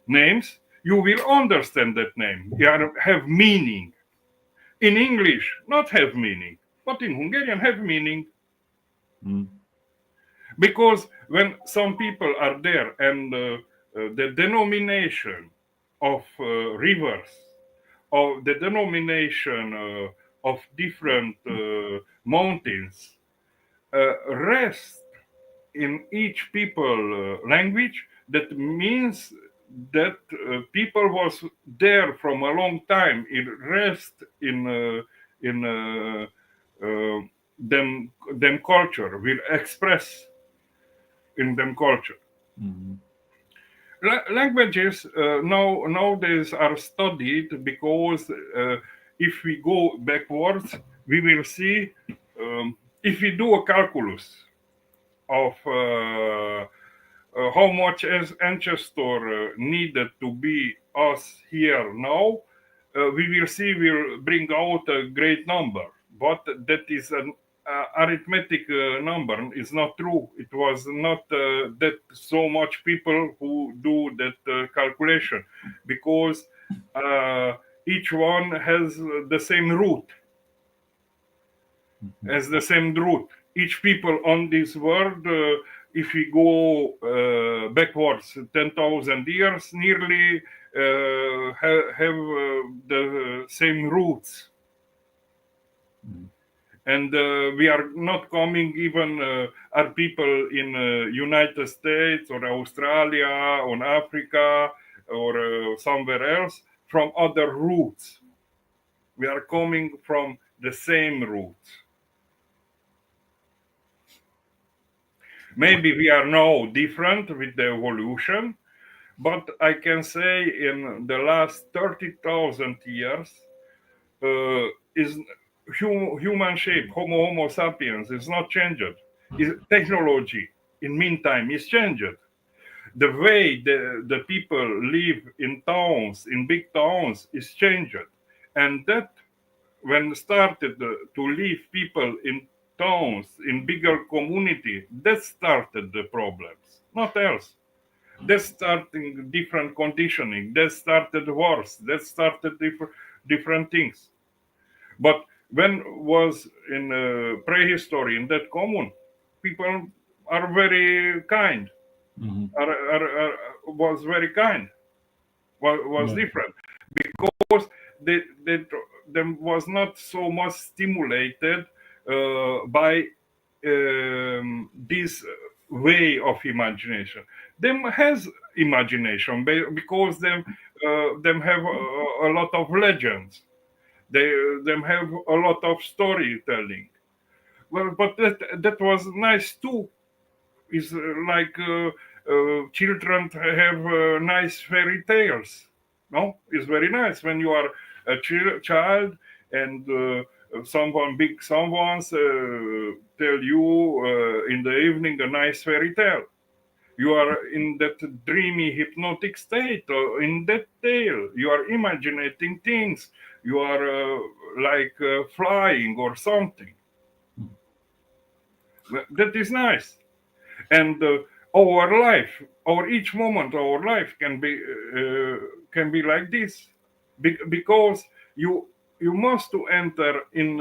names, you will understand that name. They have meaning. In English, not have meaning, but in Hungarian have meaning. Because when some people are there and the denomination of rivers, or the denomination of different mountains rest in each people language, that means that people was there from a long time. It rest in them culture, will express in them culture. Languages nowadays are studied because if we go backwards, we will see, if we do a calculus of how much ancestor needed to be us here now, we will see will bring out a great number, but that is an arithmetic number. Is not true. It was not that so much people who do that calculation, because each one has the same root, each people on this world, if we go backwards 10,000 years, nearly have the same roots. And we are not coming even are people in United States or Australia or Africa or somewhere else from other roots. We are coming from the same roots. Maybe we are now different with the evolution, but I can say in the last 30,000 years, is human shape, Homo sapiens, is not changed. Technology, in meantime, is changed. The way the people live in towns, in big towns, is changed. And that, when started to live people in towns, in bigger community, that started the problems, not else. That starting different conditioning, that started wars, that started different things. But when was in prehistory, in that commune, people are very kind, was very kind, was different, because them was not so much stimulated by this way of imagination. Them has imagination because them have a lot of legends. Them have a lot of storytelling. Well, but that was nice too. It's like children have nice fairy tales. No, it's very nice when you are a child and big someone's tell you in the evening a nice fairy tale. You are in that dreamy hypnotic state. In that tale, you are imagining things. You are like flying or something. That is nice. And our life or each moment of our life can be like this, because you must to enter in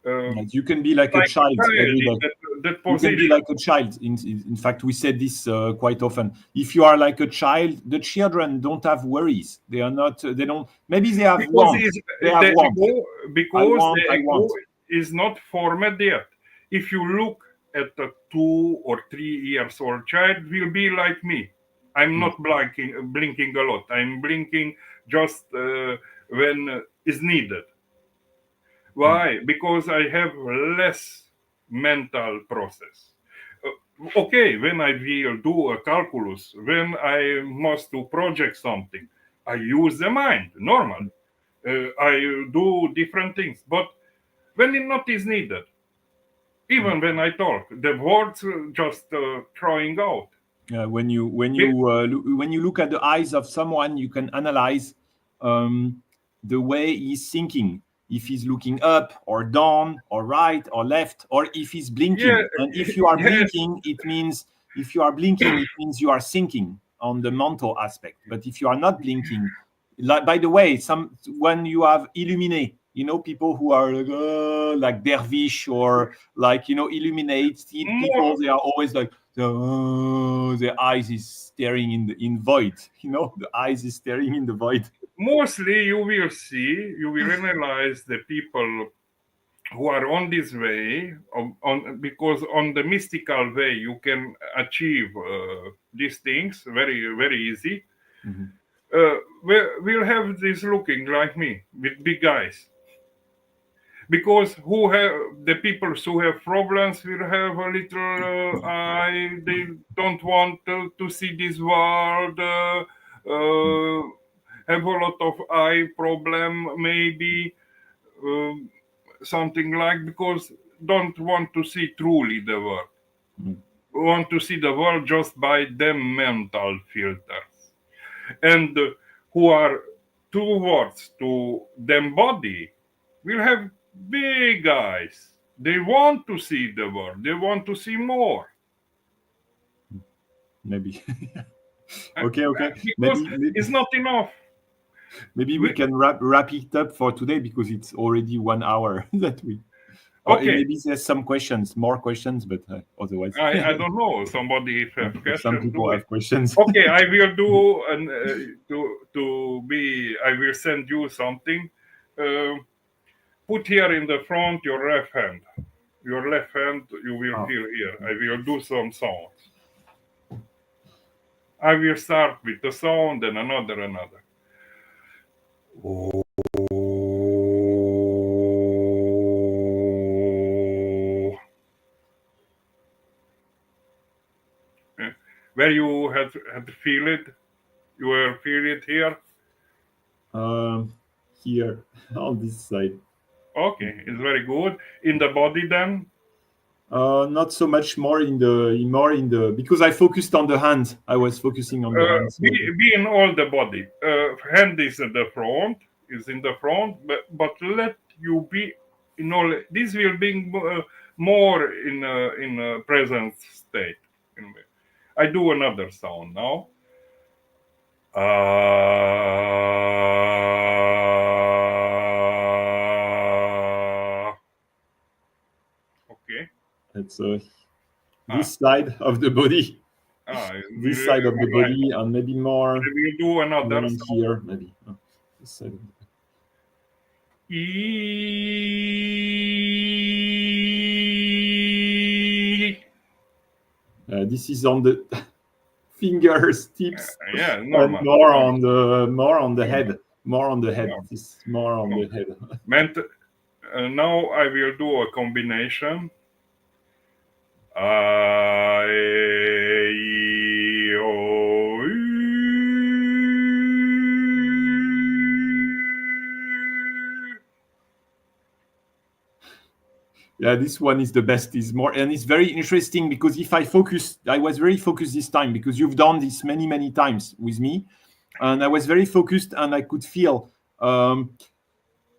Yes, you can be like a like a child child every in day. that You can be position. like a child. In fact, we said this quite often. If you are like a child, the children don't have worries. They are not. They don't. Maybe they have Because wants. They have wants. I want. the I ego want. is not formed yet. If you look at a 2 or 3 years old child, will be like me. I'm Yes. not blinking a lot. I'm blinking just when is needed. Mm. Why? Because I have less mental process. Okay, when I will do a calculus, when I must to project something, I use the mind, normal. I do different things, but when it not is needed, Mm. even when I talk, the words just throwing out. When you look at the eyes of someone, you can analyze the way he's thinking. If he's looking up or down or right or left, or if he's Yeah, blinking. And if you are yes, blinking, it means if you are blinking, it means you are thinking on the mental aspect. But if you are not blinking, like by the way, some when you have illuminate, people who are like dervish or like illuminated people, more they are always like the eyes is staring in void. The eyes is staring in the void. mostly you will analyze the people who are on this way because on the mystical way you can achieve these things very easy. Mhm. We'll have this looking like me with big eyes, because who have the people who have problems will have a little eye. They don't want to see this world, have a lot of eye problem maybe, um, something like, because don't want to see truly the world, Mm. want to see the world just by them mental filters, and who are towards to them body will have big eyes. They want to see the world, they want to see more. Maybe. Uh, Okay. because Maybe it's not enough. maybe we We, can wrap it up for today because it's already 1 hour that we. Or okay, maybe there's some questions, more questions, but otherwise, I don't know. Somebody if have if some question, people do it. have questions. Okay, I will do and to be. I will send you something. Uh, Put here in the front your left hand. Your left hand, you will Oh. feel here. I will do some sounds. I will start with the sound and another. Eh, where you had to feel it, you will feel it here. Um, Here on this side. Okay, it's very good. In the body then. Not so much more in the because I focused on the hand. I was focusing on the hand. Be, So be in all the body. Hand is in the front, but let you be in all. This will be more in a present state. I do another sound now. Okay. it's Ah, this side of the body, we this side of the right. body, and maybe more I will do another around sound. here, maybe. This side. E- This is on the fingers, tips, yeah, and normal. more on the Normal. head, more on the head. normal. This is more on the normal. head. Meant, now I will do a combination. I, E, O, Yeah, this one is the best. Is more and it's very interesting because if I focus, I was very focused this time because you've done this many times with me, and I was very focused and I could feel.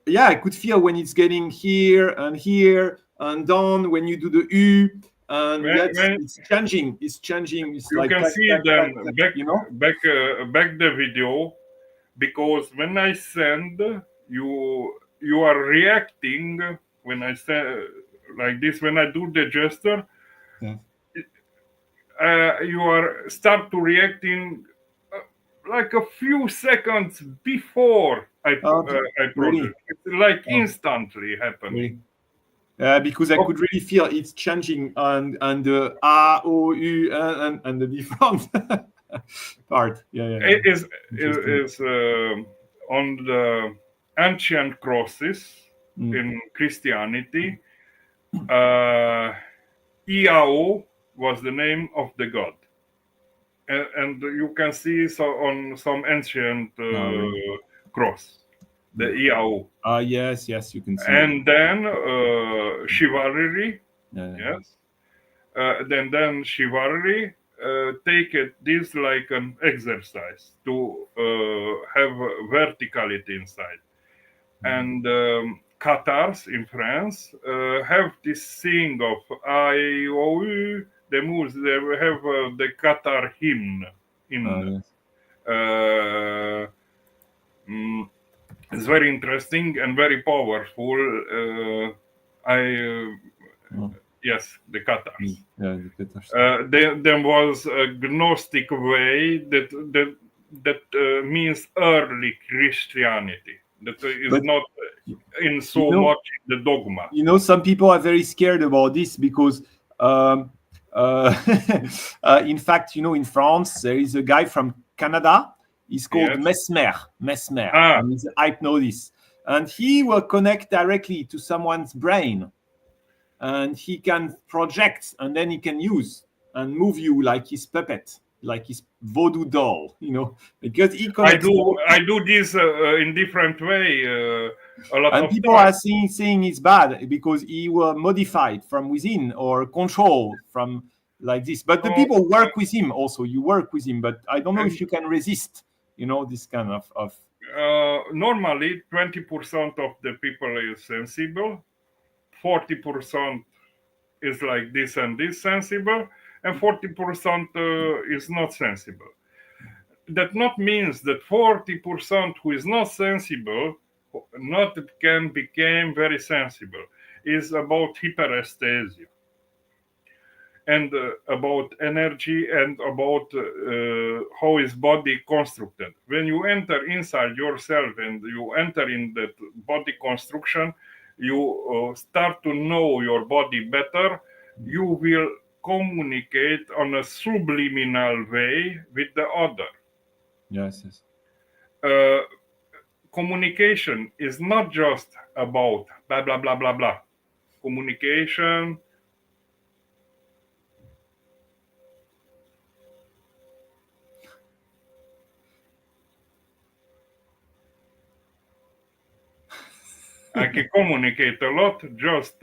Yeah, I could feel when it's getting here and down when you do the U, and it's changing. It's changing. It's you like can clack, see clack, then clack, clack, back the video, because when I send you are reacting when I say like this, when I do the gesture, Yeah. You are start to reacting like a few seconds before I really? project. It's like instantly happening. Really? Because I could really feel it's changing and the A, O, U, and the different part. Yeah. It is on the ancient crosses in Christianity. Iao was the name of the god, and you can see so on some ancient cross, the Iao. Yes, you can see. And then chivalry, Yeah. yes. Then chivalry take it this like an exercise to have verticality inside. And Catars in France have this thing of I O U, the moves. They have the Qatar hymn in. Yes. It's very interesting and very powerful. Yes, the Qatars. Yeah, the Qatars. There was a Gnostic way that means early Christianity. That is not in so much the dogma. Some people are very scared about this because, in fact, in France there is a guy from Canada. He's called Mesmer, and he's a hypnosis, and he will connect directly to someone's brain, and he can project, and then he can use and move you like his puppet, like his voodoo doll, because he connects. I do this in different way. A lot and of people are saying it's bad because he will modify it from within or control from like this. But the people work with him also. You work with him, but I don't know if you can resist, this kind of. Normally, 20% of the people is sensible, 40% is like this and this sensible, and 40% is not sensible. That not means that 40% who is not sensible not can become very sensible. Is about hyperesthesia and about energy and about how is body constructed. When you enter inside yourself and you enter in that body construction, you start to know your body better. You will communicate on a subliminal way with the other. Yes. Communication is not just about blah blah blah blah blah. Communication I can communicate a lot just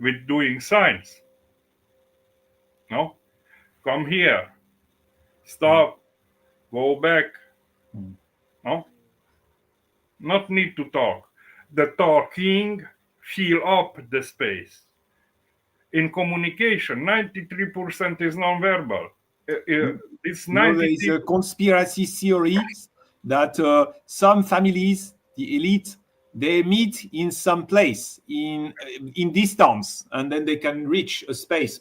with doing signs. No, come here, stop, go back. No, not need to talk. The talking fill up the space. In communication, 93% is nonverbal. It's 93%. There is a conspiracy theory that some families, the elite, they meet in some place in distance, and then they can reach a space.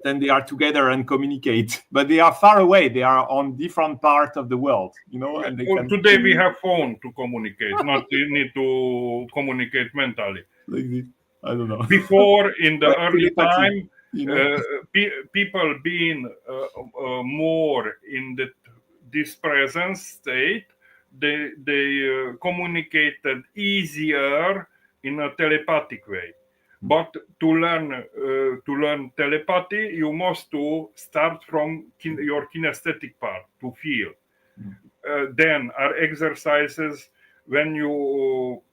Then they are together and communicate, but they are far away. They are on different part of the world, And they can... Today we have phone to communicate, not you need to communicate mentally. Like this. I don't know. Before, in the early telepathy, time, people being more in this present state, they communicated easier in a telepathic way. But to learn telepathy, you must to start from your kinesthetic part to feel. Then are exercises when you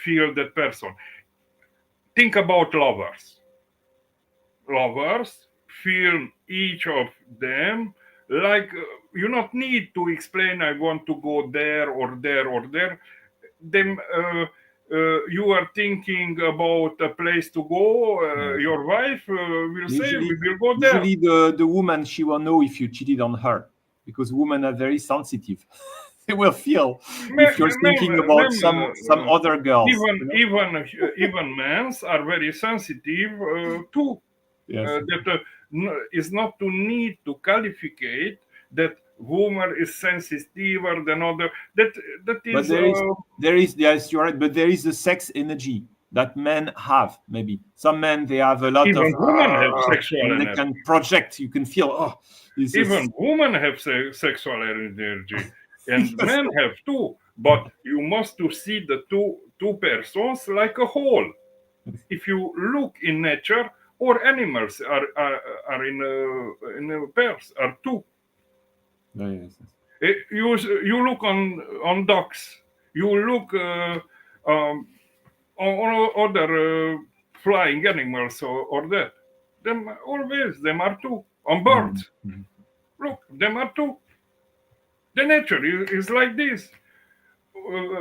feel that person. Think about lovers. Lovers feel each of them like you not need to explain I want to go there or there or there. Them you are thinking about a place to go, your wife will say, "We will go there." Usually, the woman, she will know if you cheated on her, because women are very sensitive. They will feel if you're thinking about some other girls. Even men are very sensitive too. Yes. That is not to need to qualificate that woman is sensitiver than other. That But is. there is yes, you're right. But there is the sex energy that men have. Maybe some men, they have a lot of, Even women have sexual and they energy. can project. You can feel, Even women have sexual energy, and Yes. men have too. But you must to see the two persons like a whole. If you look in nature, or animals are in pairs, are two. Yes. You look on ducks. You look on other flying animals or that. Them always them are two. On birds, Mhm. look, them are two. The nature is like this.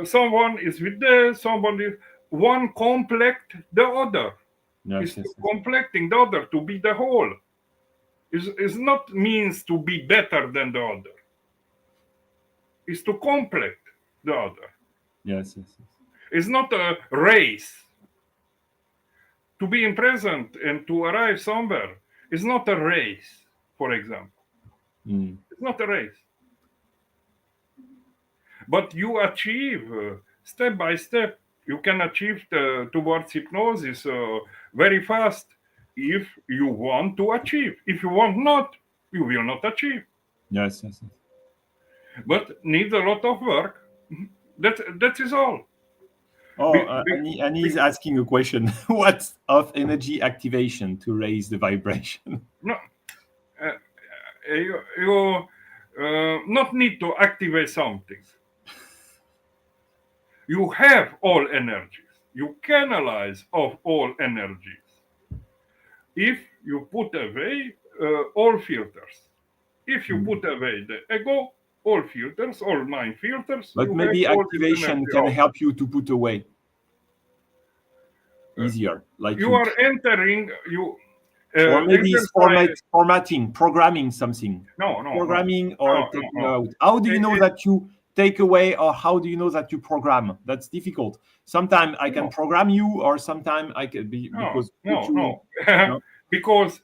Someone is with the somebody. One complete the other. Is Yes. completing the other to be the whole. Is not means to be better than the other. Is to complete the other. Yes. It's not a race. To be in present and to arrive somewhere is not a race, for example. It's not a race. But you achieve step by step. You can achieve towards hypnosis very fast if you want to achieve. If you want not, you will not achieve. Yes. But needs a lot of work. That is all. Oh, Annie is asking a question. What's of energy activation to raise the vibration? No, you not need to activate something. You have all energies. You canalize of all energies. If you put away all filters, if you put away the ego, all filters, all mind filters, But you have maybe all this activation energy can out. help you to put away easier, like You are entering or maybe it's exercise. formatting, programming something, No, no, no, programming or no, no, taking no. out. How do you know that you take away, or how do you know that you program? That's difficult. Sometimes I can No. program you, or sometimes I can be No, because put no, you. no. No? Because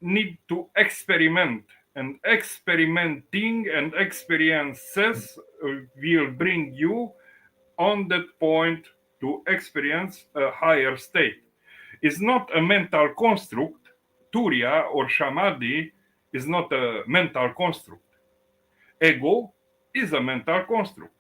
need to experiment, and experimenting and experiences will bring you on that point to experience a higher state. It's not a mental construct. Turiya or Samadhi is not a mental construct. Ego is a mental construct.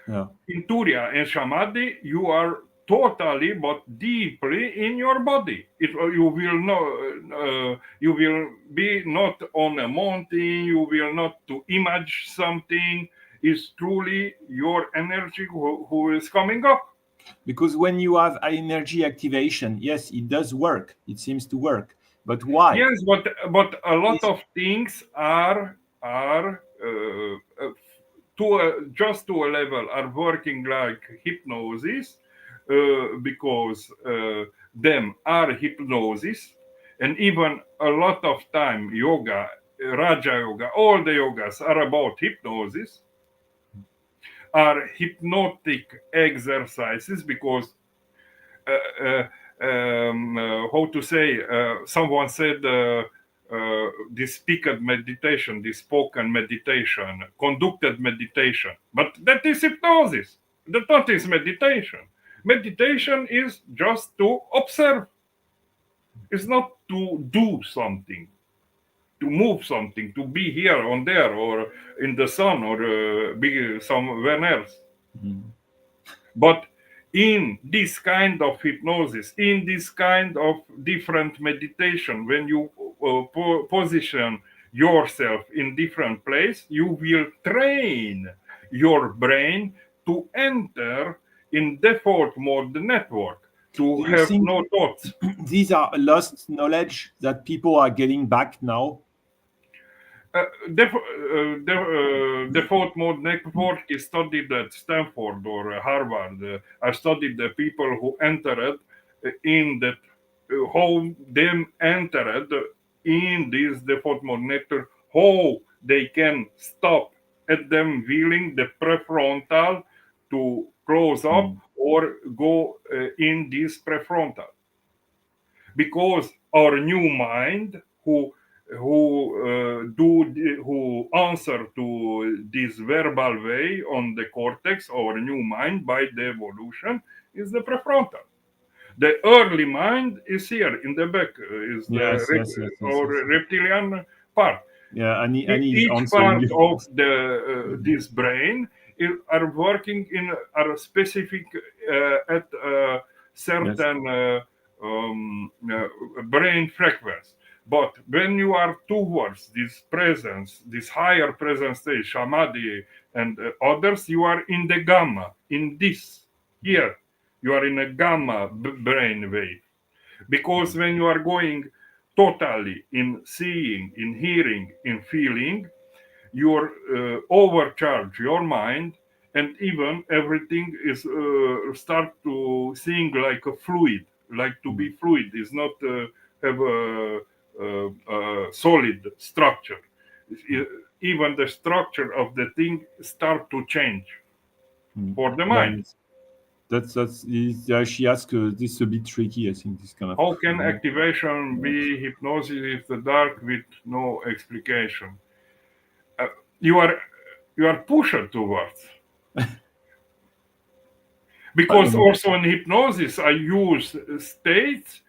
Yeah. In Turiya and Samadhi, you are totally but deeply in your body. You will not, you will be not on a mountain. You will not to image something. It's truly your energy who is coming up. Because when you have energy activation, yes, it does work. It seems to work. But why? Yes, but a lot of things are just to a level are working like hypnosis because them are hypnosis, and even a lot of time yoga, Raja yoga, all the yogas are about hypnosis, are hypnotic exercises because how to say, someone said this speaker meditation, this spoken meditation, conducted meditation, but that is hypnosis. That is meditation. Meditation is just to observe. It's not to do something, to move something, to be here or there or in the sun or be somewhere else. But in this kind of hypnosis, in this kind of different meditation, when you position yourself in different place, you will train your brain to enter in default mode network, to Do you have think no thoughts. these are lost knowledge that people are getting back now? Default mode network is studied at Stanford or Harvard. I studied the people who entered in that, how them entered in this default mode network, how they can stop at them willing the prefrontal to close up or go in this prefrontal, because our new mind who answer to this verbal way on the cortex, our new mind by the evolution, is the prefrontal. The early mind is here in the back, is the Yes. or reptilian part. Yeah, Annie is Each answering part you. of the this brain are working in a specific at a certain brain frequency. But when you are towards this presence, this higher presence state, samadhi and others, you are in the gamma, in this here. You are in a gamma brain wave. Because when you are going totally in seeing, in hearing, in feeling, you overcharge your mind, and even everything is start to seeing like a fluid, like to be fluid is not have a solid structure. Even the structure of the thing start to change for the mind. She asked, this is a bit tricky, I think, this kind of. How can activation be hypnosis if the dark with no explication? You are pushed towards. Because also in hypnosis, I use states,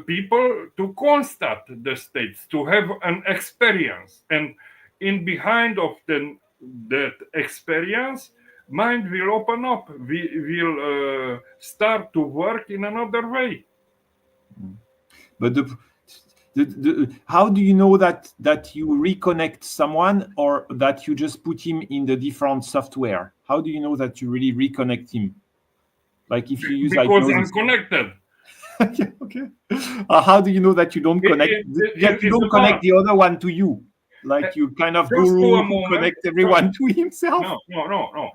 people to constate the states, to have an experience. And in behind of that experience, mind will open up, we will start to work in another way. But how do you know that you reconnect someone, or that you just put him in the different software? How do you know that you really reconnect him? Like if you use because hypnosis. I'm connected. Okay. How do you know that you don't connect? That you don't connect the other one to you, like you kind of guru who connect everyone to himself. No.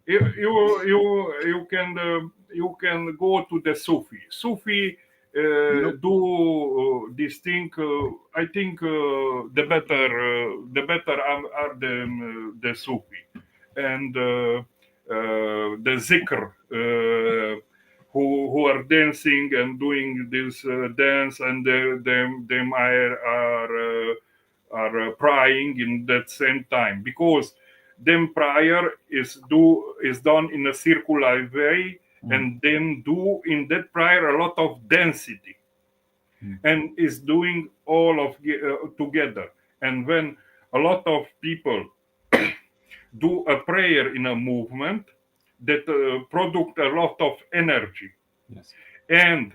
You can go to the Sufi. Sufi do this thing. I think the better are the Sufi and the zikr. Who are dancing and doing this dance, and them are praying in that same time, because them prayer is done in a circular way, and them do in that prayer a lot of density, and is doing all of together. And when a lot of people do a prayer in a movement, that produce a lot of energy. Yes. And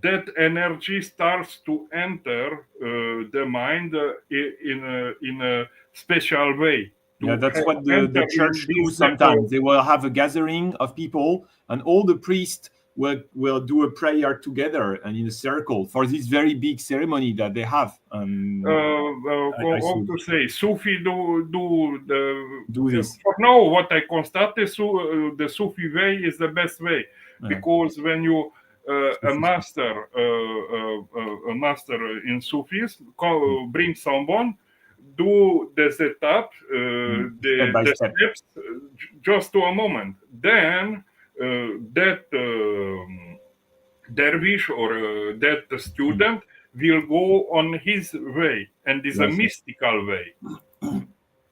that energy starts to enter the mind in a special way. Yeah, that's what the church do sometimes. They will have a gathering of people, and all the priests will do a prayer together and in a circle for this very big ceremony that they have. How to say, Sufi do this. For now, what I constate, the Sufi way is the best way, because when you a master in Sufism bring someone, do the setup, the steps, just to a moment. Then that dervish or that student will go on his way, and is a mystical way.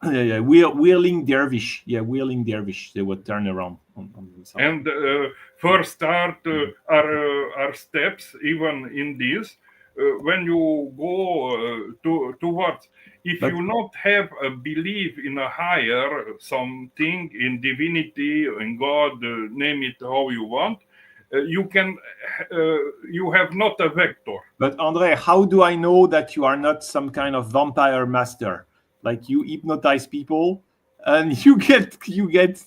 Yeah. Whirling dervish. Yeah, whirling dervish. They would turn around on themselves. And first start are steps, even in this. When you go towards, if you not have a belief in a higher something, in divinity, in God, name it how you want, you have not a vector. But André, how do I know that you are not some kind of vampire master? Like you hypnotize people and you get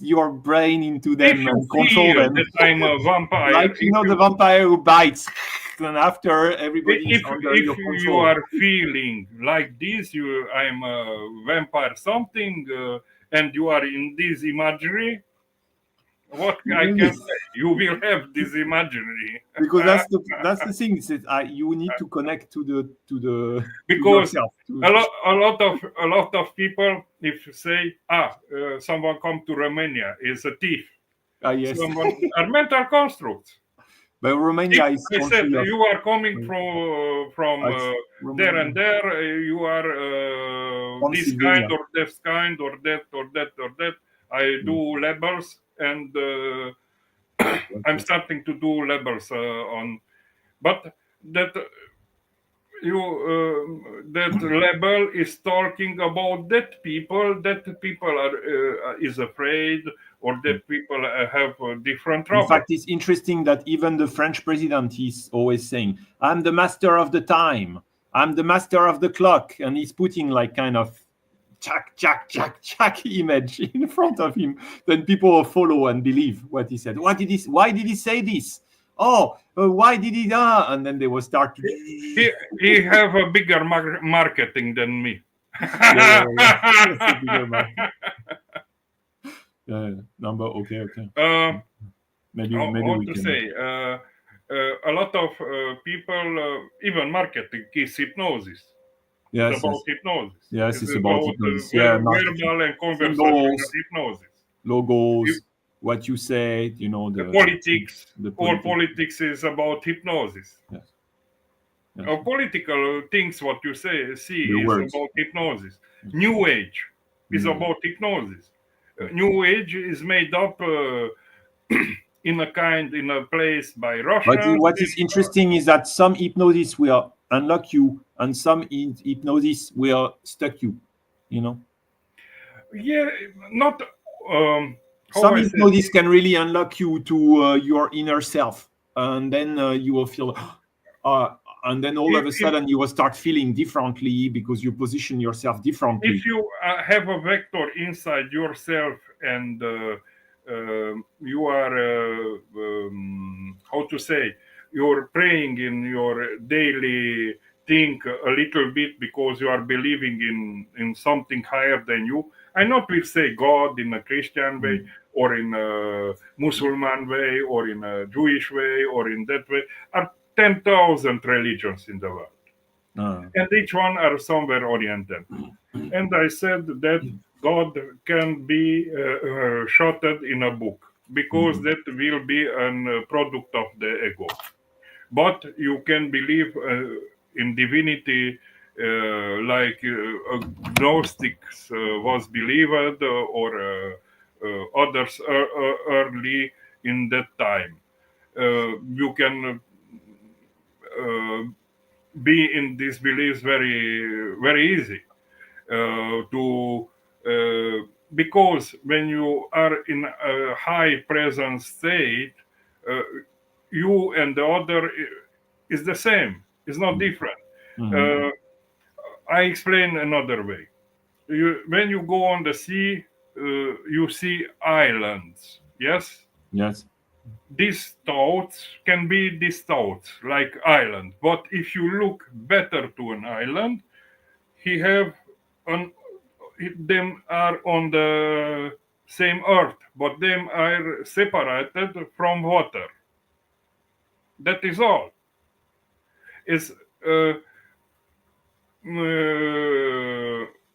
your brain into them If you and control feel them, that I'm a vampire, like the vampire who bites, and after everybody is under if your you control. are feeling like this, I'm a vampire something, and you are in this imagery, what I can say, you will have this imagery. Because that's the thing. Is that you need to connect to the to Because yourself. a lot of people, if you say, someone come to Romania is a thief, Yes. someone are mental constructs. But Romania If is I said country of you are coming from it's there Romania, and there, you are this kind Transylvania. or that kind or that or that or that. I do labels and I'm starting to do labels on, but that that label is talking about that people are is afraid, or that people have different In trouble. fact, it's interesting that even the French president is always saying, "I'm the master of the time. I'm the master of the clock," and he's putting like kind of Jack image in front of him. Then people follow and believe what he said. Why did he say this? Oh, why did he? And then they will start to. He have a bigger marketing than me. That's a bigger market. Number. Okay. Maybe How we to can. say? A lot of people, even marketing is hypnosis. It's Yes. about hypnosis. Yes, It's it's about about hypnosis. Yeah, marketing. verbal and conversational Symbols, hypnosis. logos, what you say, the Politics, the all politics. politics is about hypnosis. Yes. Political things, what you see The is words. about hypnosis. New Age is about hypnosis. New Age is made up in a place by But Russians. what is interesting is that some hypnosis will unlock you, and some hypnosis will stuck you. Yeah, not how Some I said. hypnosis can really unlock you to your inner self, and then you will feel, and then all of a If sudden you will start feeling differently because you position yourself differently. if you have a vector inside yourself and you are how to say, you're praying in your daily thing a little bit because you are believing in something higher than you. I not will say God in a Christian way, or in a Muslim way, or in a Jewish way, or in that way. Are 10,000 religions in the world, and each one are somewhere oriented. And I said that God can be shotted in a book, because that will be a product of the ego. But you can believe in divinity, like Gnostics was believed, or others early in that time. You can be in these beliefs very easy to because when you are in a high presence state, uh, you and the other is the same. It's not different. Uh, I explain another way. When you go on the sea, you see islands. Yes, Yes. these thoughts can be these thoughts like island. But if you look better to an island, he have an them are on the same earth, but them are separated from water. That is all. Is uh,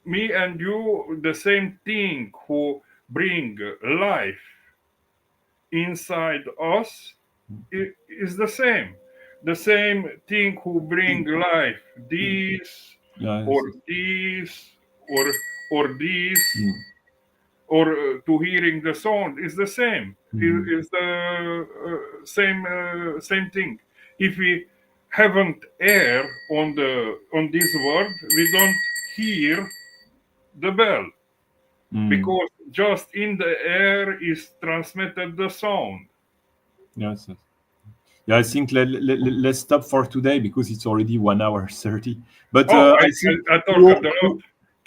me and you the same thing who bring life inside us, is the same thing who bring life, this Yes. or this or this, or to hearing the sound is the same. Is the same thing. If we haven't air on this world, we don't hear the bell, because just in the air is transmitted the sound. Yes. Yeah, I think let's stop for today because it's already 1 hour 30. But Oh, I think I talked a lot.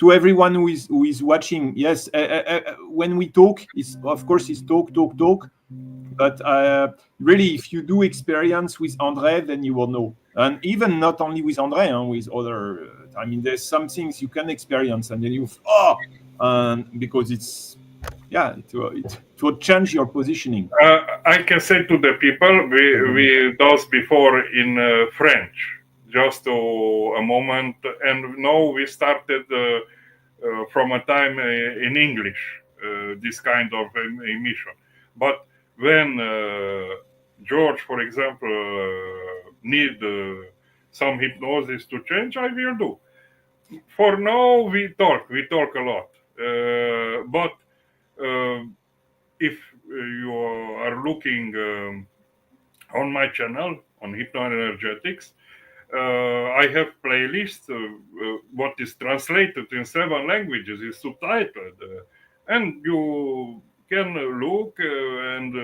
to everyone who is watching, yes, when we talk, is of course is talk, but really, if you do experience with Andre, then you will know. And even not only with Andre, with other, I mean, there's some things you can experience, and then because it's, yeah, it will change your positioning. I can say to the people, we does before in French, just a moment, and now we started from a time in English, this kind of emission. But when George, for example, need some hypnosis to change, I will do. For now, we talk a lot, but uh, if you are looking on my channel on hypnoenergetics, I have playlist what is translated in 7 languages, is subtitled, and you can look and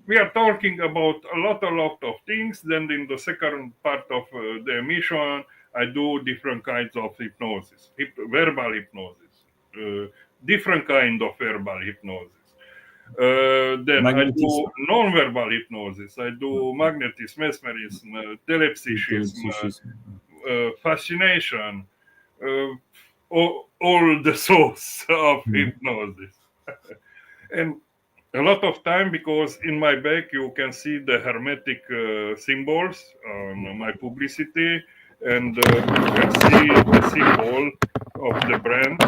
we are talking about a lot of things. Then in the second part of the emission, I do different kinds of hypnosis, verbal hypnosis, different kind of verbal hypnosis. Then I do Magnetism. non-verbal hypnosis. I do magnetism, mesmerism, telepsychism, fascination, all the source of hypnosis. And a lot of time, because in my back you can see the hermetic symbols on my publicity, and you can see the symbol of the brand.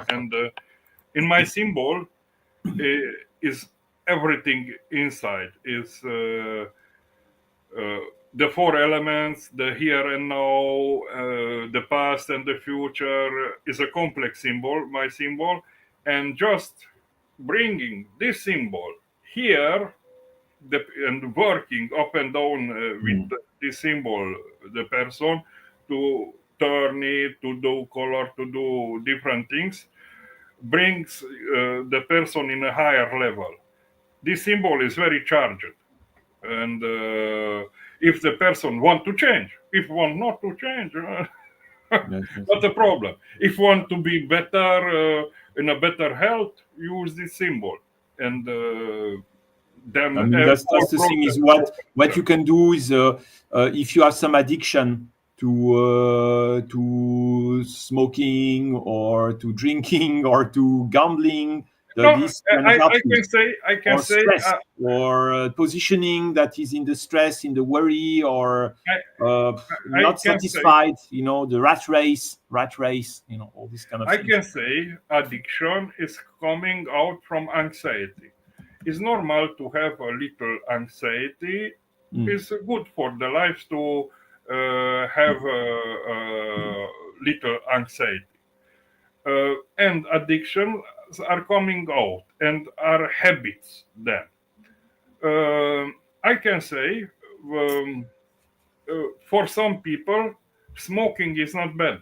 And in my symbol is everything inside. Is the 4 elements, the here and now, the past and the future, is a complex symbol, my symbol, and just bringing this symbol here, and working up and down with this symbol, the person, to turn it, to do color, to do different things, brings the person in a higher level. This symbol is very charged, and if the person want to change, if want not to change, not a problem. If want to be better, in a better health, use this symbol, and then I mean, that's the thing, is what you can do is if you have some addiction to smoking or to drinking or to gambling, this can help you. I can Or say, stress, or positioning that is in the stress, in the worry, or not satisfied. The rat race. All this kind of I things. can say addiction is coming out from anxiety. It's normal to have a little anxiety. It's good for the life to have a little anxiety. And addictions are coming out and are habits then. I can say, for some people, smoking is not bad.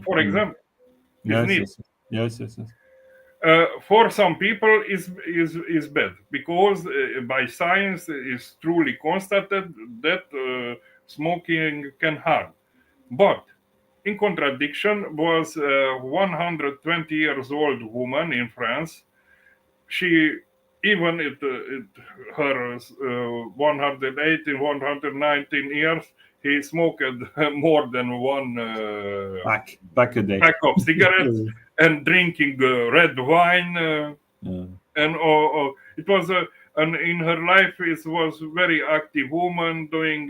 For example, Yes. for some people is bad, because by science is truly constated that smoking can harm. But in contradiction was a 120 years old woman in France. She, even at her 118, 119 years, he smoked more than one Back a day. pack of cigarettes and drinking red wine. And it was and in her life it was very active woman doing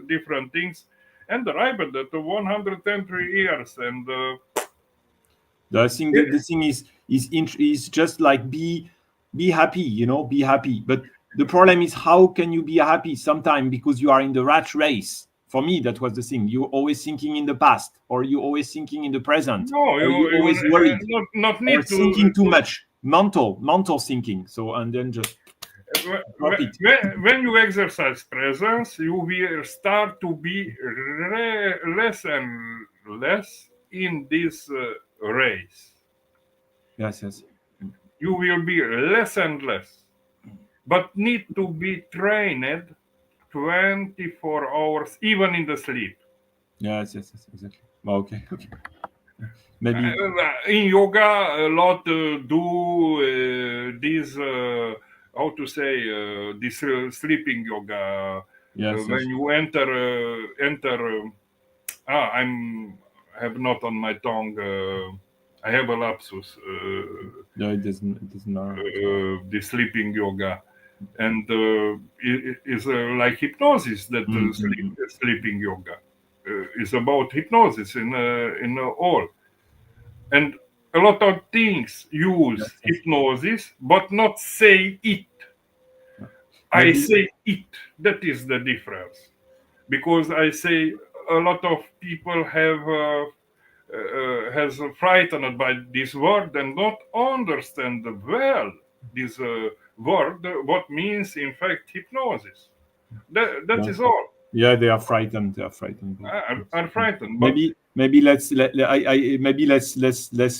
different things, and arrived at 103 years. And I think that the thing is just like be happy, be happy. But the problem is, how can you be happy sometimes, because you are in the rat race? For me, that was the thing. You're always thinking in the past, or you're always thinking in the present, no, or you're always worried, not or need thinking to too much, mental thinking. So, and then just drop it. when you exercise presence, you will start to be less and less in this race. Yes. You will be less and less, but need to be trained 24 hours, even in the sleep. Yes, exactly. Okay. Maybe. In yoga, a lot do this. How to say this sleeping yoga? Yes. When you enter. I'm have not on my tongue. I have a lapsus. No, it doesn't. It doesn't matter. The sleeping yoga, and it is like hypnosis. That sleeping yoga is about hypnosis in all, and a lot of things use Yes. hypnosis, but not say it. I Maybe. say it. That is the difference, because I say a lot of people has frightened by this word and not understand well this word, what means in fact hypnosis. That is all. Yeah, they are frightened. They are frightened. I'm frightened, but Maybe let's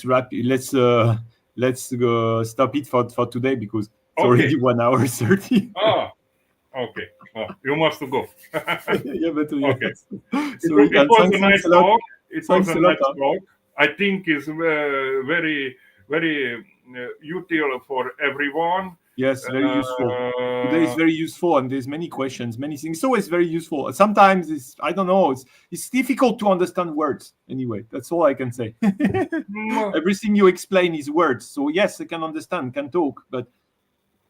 wrap. Let's go stop it for today because it's okay. already 1 hour 30. Okay. You must go. Yeah, but Okay. Sorry, It and was a thanks nice a lot. talk. It was Thanks a a lot. nice talk. I think is very useful for everyone. Yes, very useful. Today is very useful, and there's many questions, many things. It's always very useful. Sometimes it's, I don't know, it's difficult to understand words. Anyway, that's all I can say. Everything you explain is words. So yes, I can understand, can talk, but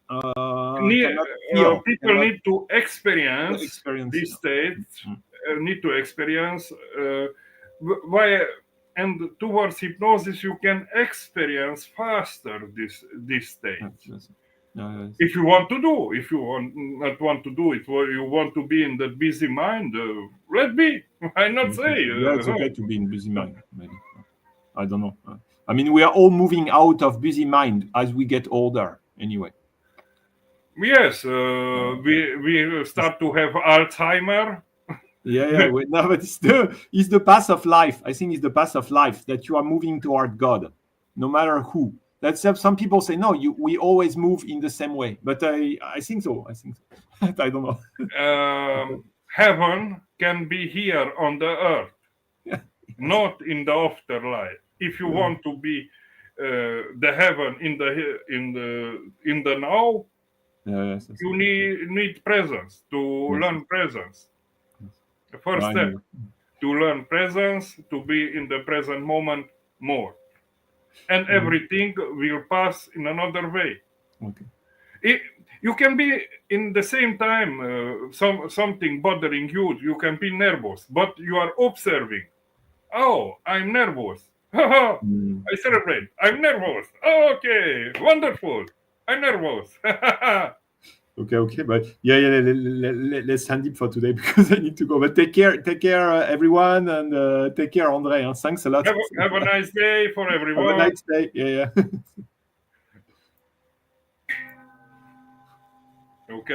cannot feel. People need to experience Experience. these states. Need to experience why, and towards hypnosis you can experience faster this state. Yes. If you want to do, if you not want to do it, or you want to be in that busy mind, let be. I not say. Yeah, it's okay to be in busy mind. Maybe I don't know. I mean, we are all moving out of busy mind as we get older. Anyway. Yes, we start to have Alzheimer. Yeah. No, but it's the path of life. I think it's the path of life that you are moving toward God, no matter who. That's some people say no. We always move in the same way, but I think so. I don't know. Heaven can be here on the earth, Yeah. not in the afterlife. If you want to be the heaven in the now, Yes. you need presence to learn presence. The first step to learn presence, to be in the present moment more, and everything will pass in another way. Okay. You can be in the same time something bothering you. You can be nervous, but you are observing. Oh, I'm nervous. I celebrate. I'm nervous. Okay, wonderful. I'm nervous. Okay, but yeah. Let's end it for today because I need to go. But take care, everyone, and take care, André. Thanks a lot. Have a nice day for everyone. Have a nice day. Yeah. Okay.